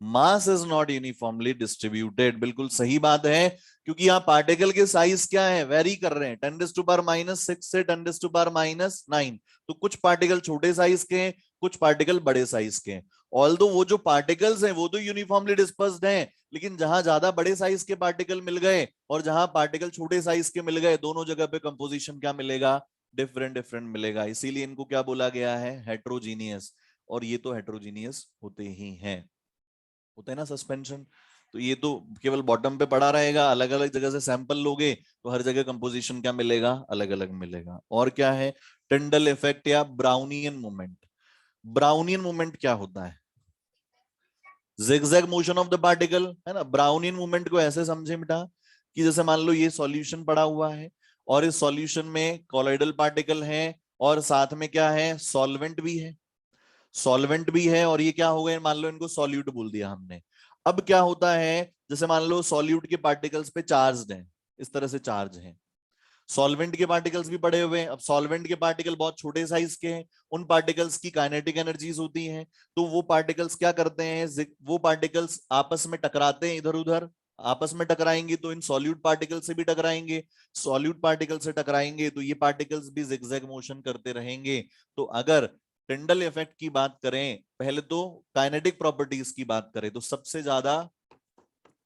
Mass is not uniformly distributed, बिल्कुल सही बात है, क्योंकि यहाँ पार्टिकल के साइज क्या है, वेरी कर रहे हैं, 10⁻⁻6 से 10⁻⁹ तो कुछ पार्टिकल छोटे साइज के हैं, कुछ पार्टिकल बड़े साइज के हैं। ऑल्दो वो जो पार्टिकल्स हैं वो तो यूनिफॉर्मली डिस्पर्स्ड हैं, लेकिन जहां ज्यादा बड़े साइज के पार्टिकल मिल गए और जहां पार्टिकल छोटे साइज के मिल गए, दोनों जगह पे कंपोजिशन क्या मिलेगा? डिफरेंट डिफरेंट मिलेगा, इसीलिए इनको क्या बोला गया है? हेट्रोजीनियस। और ये तो हेट्रोजीनियस होते ही हैं, होता है ना सस्पेंशन। तो ये तो केवल बॉटम पे पड़ा रहेगा, अलग अलग जगह से सैंपल लोगे तो हर जगह कंपोजिशन क्या मिलेगा? अलग अलग मिलेगा। और क्या है? टिंडल इफेक्ट या ब्राउनियन मूवमेंट। ब्राउनियन मूवमेंट क्या होता है? Zigzag motion of the particle, है ना? ब्राउनियन मूवमेंट को ऐसे समझे बेटा कि जैसे मान लो ये सॉल्यूशन पड़ा हुआ है, और इस सॉल्यूशन में कॉलोइडल पार्टिकल है, और साथ में क्या है? सॉल्वेंट भी है, सॉल्वेंट भी है, और ये क्या हो गए? मान लो इनको सॉल्यूट बोल दिया हमने। अब क्या होता है, जैसे मान लो सॉल्यूट के पार्टिकल्स पे चार्ज हैं, इस तरह से चार्ज है, सॉल्वेंट के पार्टिकल्स भी पड़े हुए हैं। अब सॉल्वेंट के पार्टिकल बहुत छोटे साइज के हैं, उन पार्टिकल्स की काइनेटिक एनर्जीज होती हैं, तो वो पार्टिकल्स क्या करते हैं, वो पार्टिकल्स आपस में टकराते हैं, इधर उधर आपस में टकराएंगे तो इन सॉल्यूट पार्टिकल से भी टकराएंगे, सॉल्यूट पार्टिकल से टकराएंगे तो ये पार्टिकल्स भी जिगजैग मोशन करते रहेंगे। तो अगर टिंडल इफेक्ट की बात करें, पहले तो काइनेटिक प्रॉपर्टीज की बात करें तो सबसे ज्यादा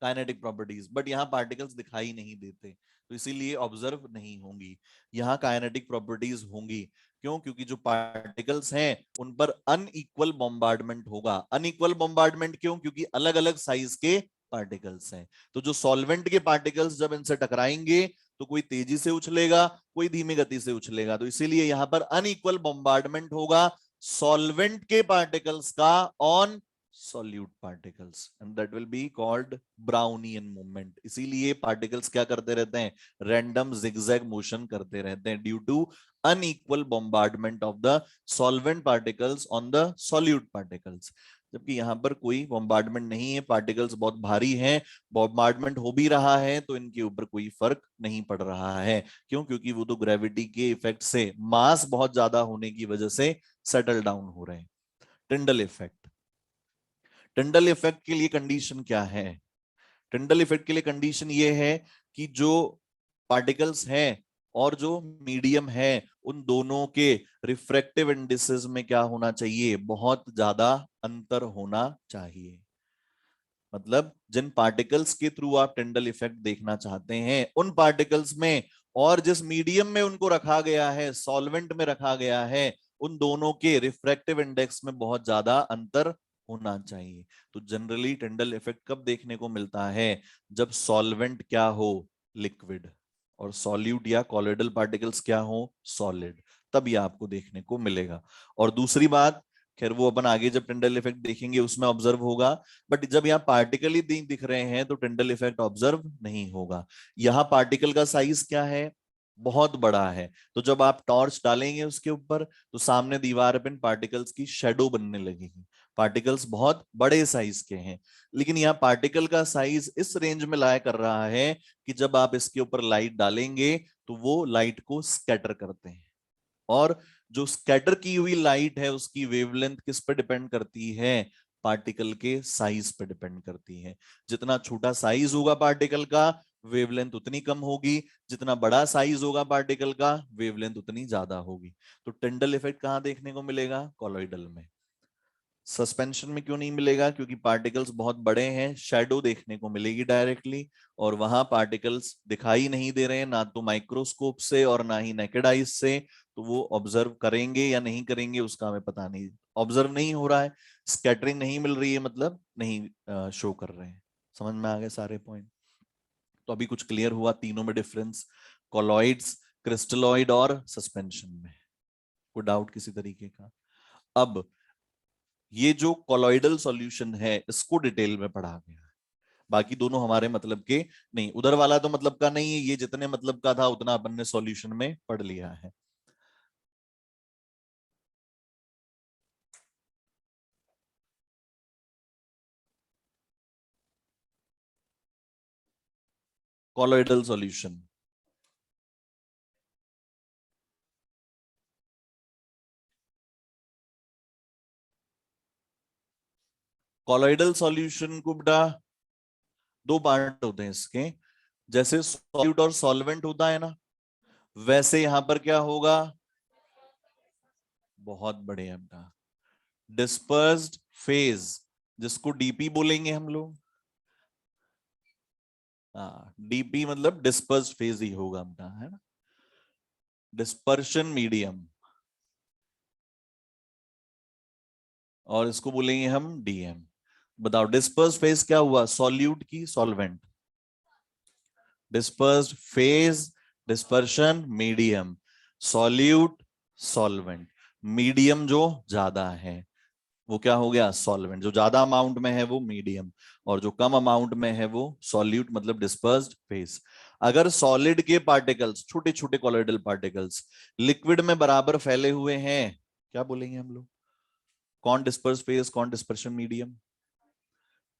काइनेटिक प्रॉपर्टीज, बट यहाँ पार्टिकल्स दिखाई नहीं देते तो इसीलिए ऑब्जर्व नहीं होंगी। यहाँ काइनेटिक प्रॉपर्टीज होंगी, क्यों? क्योंकि जो पार्टिकल्स हैं उन पर अनइक्वल बॉम्बार्डमेंट होगा। अनइक्वल बॉम्बार्डमेंट क्यों? क्योंकि अलग अलग साइज के पार्टिकल्स हैं। तो जो सॉल्वेंट के पार्टिकल्स जब इनसे टकराएंगे तो कोई तेजी से उछलेगा, कोई धीमी गति से उछलेगा, तो इसीलिए यहां पर अनइक्वल बॉम्बार्डमेंट होगा सॉल्वेंट के पार्टिकल्स का on solute particles, and that will be called Brownian movement। इसीलिए पार्टिकल्स क्या करते रहते हैं, रैंडम जिगजैग मोशन करते रहते हैं due to unequal bombardment of the solvent particles on the solute particles. जबकि यहां पर कोई बॉम्बार्डमेंट नहीं है, पार्टिकल्स बहुत भारी हैं, बॉम्बार्डमेंट हो भी रहा है तो इनके ऊपर कोई फर्क नहीं पड़ रहा है। क्यों? क्योंकि वो तो ग्रेविटी के इफेक्ट से, मास बहुत ज्यादा होने की वजह से सेटल डाउन हो रहे हैं। टिंडल इफेक्ट, टिंडल इफेक्ट के लिए कंडीशन क्या है? टिंडल इफेक्ट के लिए कंडीशन ये है कि जो पार्टिकल्स हैं और जो मीडियम है उन दोनों के रिफ्रैक्टिव इंडिसेस में क्या होना चाहिए, बहुत ज्यादा अंतर होना चाहिए। मतलब जिन पार्टिकल्स के थ्रू आप टिंडल इफेक्ट देखना चाहते हैं उन पार्टिकल्स में और जिस मीडियम में उनको रखा गया है, सॉल्वेंट में रखा गया है, उन दोनों के रिफ्रैक्टिव इंडेक्स में बहुत ज्यादा अंतर होना चाहिए। तो जनरली टिंडल इफेक्ट कब देखने को मिलता है? जब सॉल्वेंट क्या हो, लिक्विड, और सॉल्यूट या कॉलोइडल पार्टिकल्स क्या हो, सॉलिड, तब ये आपको देखने को मिलेगा। और दूसरी बात, खैर वो अपन आगे जब टिंडल इफेक्ट देखेंगे उसमें ऑब्जर्व होगा, बट जब यहाँ पार्टिकल ही दिख रहे हैं तो टिंडल इफेक्ट ऑब्जर्व नहीं होगा। यहाँ पार्टिकल का साइज क्या है, बहुत बड़ा है, तो जब आप टॉर्च डालेंगे उसके ऊपर तो सामने दीवार पर पार्टिकल्स की शेडो बनने लगेगी। पार्टिकल्स बहुत बड़े साइज के हैं, लेकिन यहाँ पार्टिकल का साइज इस रेंज में लाया कर रहा है कि जब आप इसके ऊपर लाइट डालेंगे तो वो लाइट को स्कैटर करते हैं। और जो स्कैटर की हुई लाइट है उसकी वेवलेंथ किस पे डिपेंड करती है, पार्टिकल के साइज पे डिपेंड करती है। जितना छोटा साइज होगा पार्टिकल का, वेवलेंथ उतनी कम होगी, जितना बड़ा साइज होगा पार्टिकल का, वेवलेंथ उतनी ज्यादा होगी। तो टिंडल इफेक्ट कहां देखने को मिलेगा, कॉलोइडल में। सस्पेंशन में क्यों नहीं मिलेगा? क्योंकि पार्टिकल्स बहुत बड़े हैं, शैडो देखने को मिलेगी डायरेक्टली, और वहां पार्टिकल्स दिखाई नहीं दे रहे हैं, ना तो माइक्रोस्कोप से और ना ही नेकेड आइज से, तो वो ऑब्जर्व करेंगे या नहीं करेंगे उसका हमें पता नहीं। ऑब्जर्व नहीं हो रहा है, स्कैटरिंग नहीं मिल रही है, मतलब नहीं शो कर रहे हैं। समझ में आ गए सारे पॉइंट? तो अभी कुछ क्लियर हुआ तीनों में डिफरेंस, कॉलॉइड्स, क्रिस्टलॉइड और सस्पेंशन में? कोई डाउट किसी तरीके का? अब ये जो कॉलॉइडल सॉल्यूशन है इसको डिटेल में पढ़ा गया है, बाकी दोनों हमारे मतलब के नहीं। उधर वाला तो मतलब का नहीं है, ये जितने मतलब का था उतना अपन ने सॉल्यूशन में पढ़ लिया है। कॉलॉइडल सॉल्यूशन, कॉलॉइडल सॉल्यूशन को बेटा दो पार्ट होते हैं इसके। जैसे सॉल्यूट और सॉल्वेंट होता है ना, वैसे यहां पर क्या होगा, बहुत बढ़िया बेटा, डिस्पर्स्ड फेज, जिसको डीपी बोलेंगे हम लोग। हाँ, डीपी मतलब डिस्पर्स्ड फेज ही होगा बेटा, है ना, डिस्पर्शन मीडियम, और इसको बोलेंगे हम डीएम। बताओ डिस्पर्स फेज क्या हुआ, सॉल्यूट की solvent, dispersed phase, dispersion medium, solute solvent. Medium जो ज्यादा है वो क्या हो गया, सॉल्वेंट। जो ज्यादा अमाउंट में है वो मीडियम, और जो कम अमाउंट में है वो सॉल्यूट, मतलब डिस्पर्स्ड फेज। अगर सॉलिड के पार्टिकल्स, छोटे छोटे कॉलोइडल पार्टिकल्स लिक्विड में बराबर फैले हुए हैं, क्या बोलेंगे हम लोग, कौन डिस्पर्स फेज, कौन dispersion medium?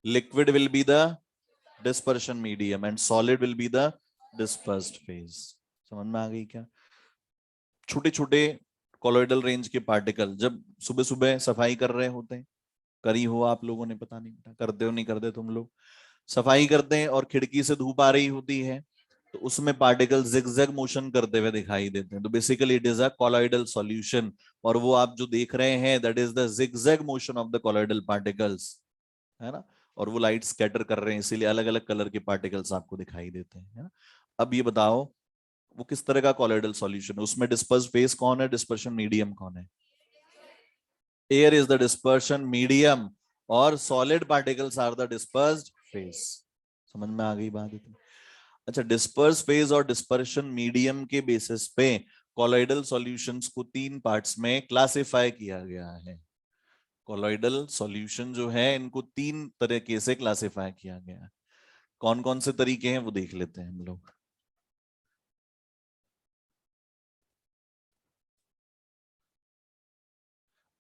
Liquid will be the dispersion medium and solid will be the dispersed phase। समझ में आ गई क्या? छोटे छोटे कॉलोइडल रेंज के पार्टिकल जब सुबह सुबह सफाई कर रहे होते हैं, करी हो आप लोगों ने, पता नहीं बेटा करते हो नहीं करते तुम लोग, सफाई करते हैं और खिड़की से धूप आ रही होती है, तो उसमें पार्टिकल जिगजैग मोशन करते हुए दिखाई देते हैं, तो basically it is a colloidal solution. और वो आप जो देख रहे हैं that is the zigzag motion of the colloidal particles, है ना। और वो लाइट स्कैटर कर रहे हैं, इसीलिए अलग अलग कलर के पार्टिकल्स आपको दिखाई देते हैं, है ना। अब ये बताओ वो किस तरह का कॉलोइडल सॉल्यूशन है, उसमें डिस्पर्स फेस कौन है, डिस्पर्शन मीडियम कौन है? Air is the dispersion medium और solid particles are the dispersed phase. समझ में आ गई बात इतनी? अच्छा, डिस्पर्स फेज और डिस्पर्शन मीडियम के बेसिस पे कॉलोइडल सॉल्यूशंस को तीन पार्ट्स में क्लासिफाई किया गया है। कॉलोइडल सॉल्यूशन जो है इनको तीन तरीके से क्लासिफाई किया गया है। कौन कौन से तरीके हैं वो देख लेते हैं हम लोग।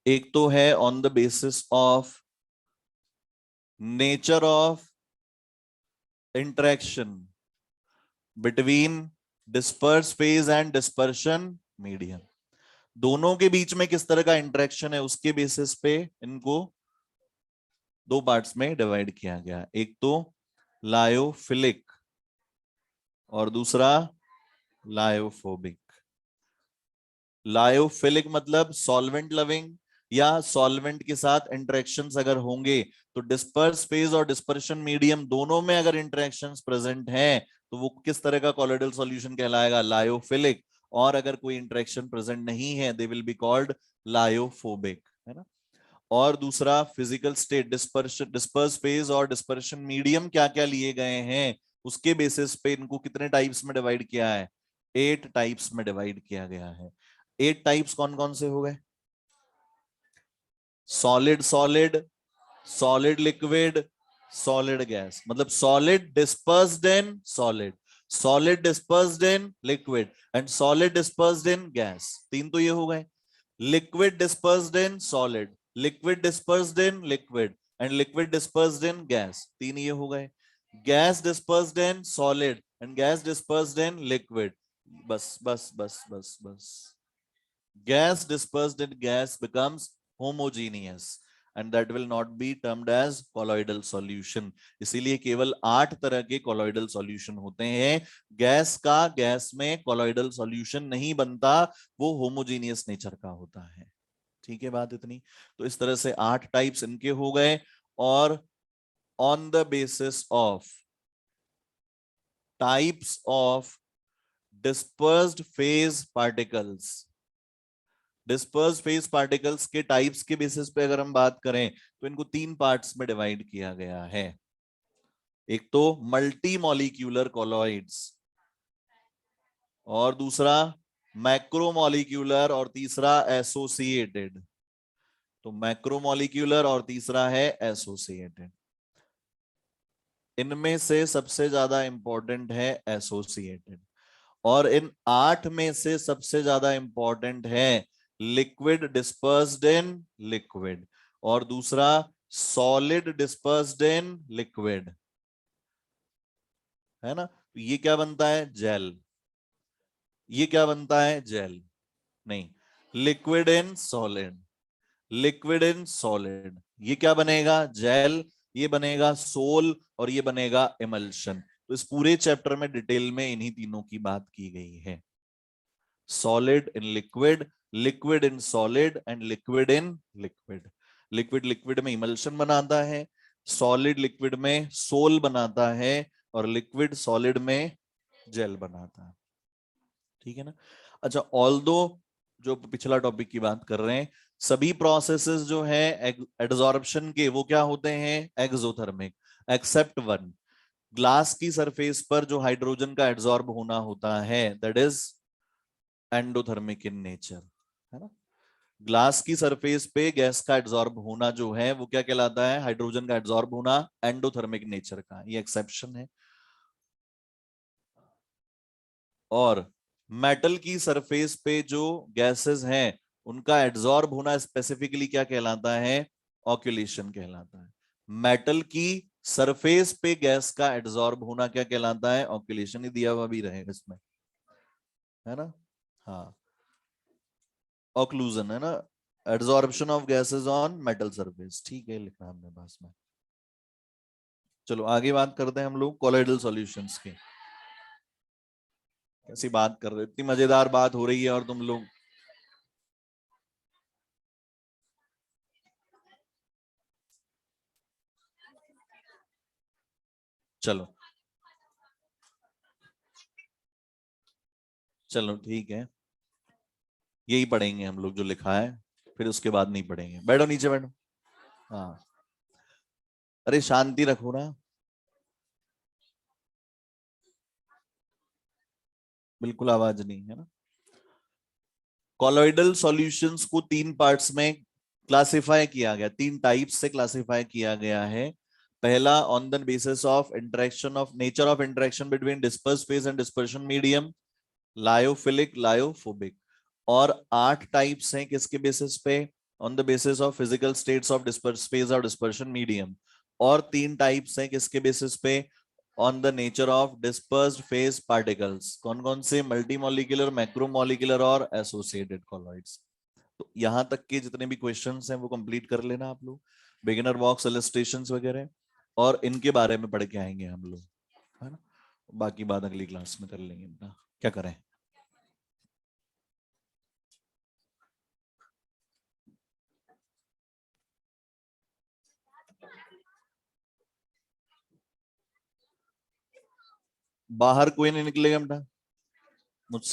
एक तो है on the basis of nature of interaction between disperse phase and dispersion medium. दोनों के बीच में किस तरह का इंटरेक्शन है उसके बेसिस पे इनको दो पार्ट्स में डिवाइड किया गया। एक तो लायोफिलिक और दूसरा लायोफोबिक। लायोफिलिक मतलब सॉल्वेंट लविंग, या सॉल्वेंट के साथ इंटरेक्शंस अगर होंगे तो डिस्पर्स फेज और डिस्पर्शन मीडियम दोनों में अगर इंटरेक्शंस प्रेजेंट हैं तो वो किस तरह का कॉलोइडल सॉल्यूशन कहलाएगा, लायोफिलिक। और अगर कोई इंटरेक्शन प्रेजेंट नहीं है they will be called lyophobic, है ना। और दूसरा physical state, dispersion disperse phase और डिस्पर्शन मीडियम क्या क्या लिए गए हैं उसके बेसिस पे इनको कितने टाइप्स में डिवाइड किया है, 8 टाइप्स में डिवाइड किया गया है। 8 टाइप्स कौन कौन से हो गए? Solid solid, solid liquid, solid gas, मतलब solid dispersed in solid, solid dispersed in liquid and solid dispersed in gas. तीन तो ये हो गए। Liquid dispersed in solid, liquid dispersed in liquid and liquid dispersed in gas, तीन ये हो गए। Gas dispersed in solid and gas dispersed in liquid, बस बस बस बस बस। gas dispersed in gas becomes homogeneous and that will not be termed as colloidal solution। इसीलिए केवल 8 तरह के colloidal solution होते हैं। गैस का गैस में colloidal solution नहीं बनता, वो homogeneous नेचर का होता है। ठीक है बात इतनी? तो इस तरह से 8 टाइप्स इनके हो गए। और on the basis of types of dispersed phase particles, disperse phase particles के टाइप्स के बेसिस पे अगर हम बात करें तो इनको तीन पार्ट्स में डिवाइड किया गया है। एक तो मल्टी मॉलिक्यूलर कॉलॉइड्स और दूसरा मैक्रोमॉलिक्यूलर और तीसरा एसोसिएटेड। तो मैक्रोमॉलिक्यूलर और तीसरा है एसोसिएटेड। इनमें से सबसे ज्यादा इंपॉर्टेंट है एसोसिएटेड और इन 8 में से सबसे ज्यादा इंपॉर्टेंट है लिक्विड डिस्पर्स्ड इन लिक्विड और दूसरा सॉलिड डिस्पर्स्ड इन लिक्विड, है ना। तो ये क्या बनता है, जेल। ये क्या बनता है, जेल नहीं, liquid in solid, liquid in solid. ये क्या बनेगा, जेल। ये बनेगा सोल और ये बनेगा इमल्शन। तो इस पूरे चैप्टर में डिटेल में इन्हीं तीनों की बात की गई है। Solid in liquid, liquid in solid and liquid in liquid. Liquid liquid में इमल्शन बनाता है, सॉलिड लिक्विड में सोल बनाता है और लिक्विड सॉलिड में जेल बनाता है। ठीक है ना। अच्छा, ऑल्दो जो पिछला टॉपिक की बात कर रहे हैं, सभी प्रोसेसेस जो है एड्सॉर्प्शन के वो क्या होते हैं, एक्सोथर्मिक, एक्सेप्ट वन। ग्लास की सरफेस पर जो हाइड्रोजन का एड्सॉर्ब होना होता है that is endothermic in nature, है ना। ग्लास की सरफेस पे गैस का एड्सॉर्ब होना जो है वो क्या कहलाता है, हाइड्रोजन का एड्सॉर्ब होना एंडोथर्मिक नेचर का, ये एक्सेप्शन है। और मेटल की सरफेस पे जो गैसेस हैं उनका एड्सॉर्ब होना स्पेसिफिकली क्या कहलाता है, ऑक्यूलेशन कहलाता है। मेटल की सरफेस पे गैस का एड्सॉर्ब होना क्या कहलाता है, ऑक्यूलेशन। ही दिया हुआ भी रहेगा इसमें। है ना। हाँ, ऑक्लूजन है ना, adsorption of gases on metal surface, ठीक है लिखा हमने पास में। चलो आगे बात करते हैं हम लोग कोलाइडल सॉल्यूशंस की। कैसी बात कर रहे हो, इतनी मजेदार बात हो रही है और तुम लोग। चलो चलो ठीक है, यही पढ़ेंगे हम लोग जो लिखा है, फिर उसके बाद नहीं पढ़ेंगे। बैठो नीचे बैठो। हाँ, अरे शांति रखो ना, बिल्कुल आवाज नहीं है ना। कॉलोइडल सॉल्यूशंस को तीन पार्ट्स में क्लासिफाई किया गया, तीन टाइप्स से क्लासिफाई किया गया है। पहला, on the basis of interaction of nature of interaction between disperse phase and dispersion medium, lyophilic, lyophobic. और 8 टाइप्स हैं किसके बेसिस पे, on the basis of physical states of disperse phase और डिस्पर्शन मीडियम। और 3 टाइप्स हैं किसके basis पे, on the nature of dispersed phase particles. कौन कौन से, मल्टीमोलिकुलर, मैक्रोमोलिकुलर और एसोसिएटेड कॉलॉइड्स। तो यहां तक के जितने भी क्वेश्चंस हैं वो कंप्लीट कर लेना आप लोग, बिगिनर बॉक्स इलस्ट्रेशंस वगैरह, और इनके बारे में पढ़ के आएंगे हम लोग, है ना। बाकी बात अगली क्लास में कर लेंगे इनका, क्या करें। बाहर कोई नहीं निकलेगा बेटा।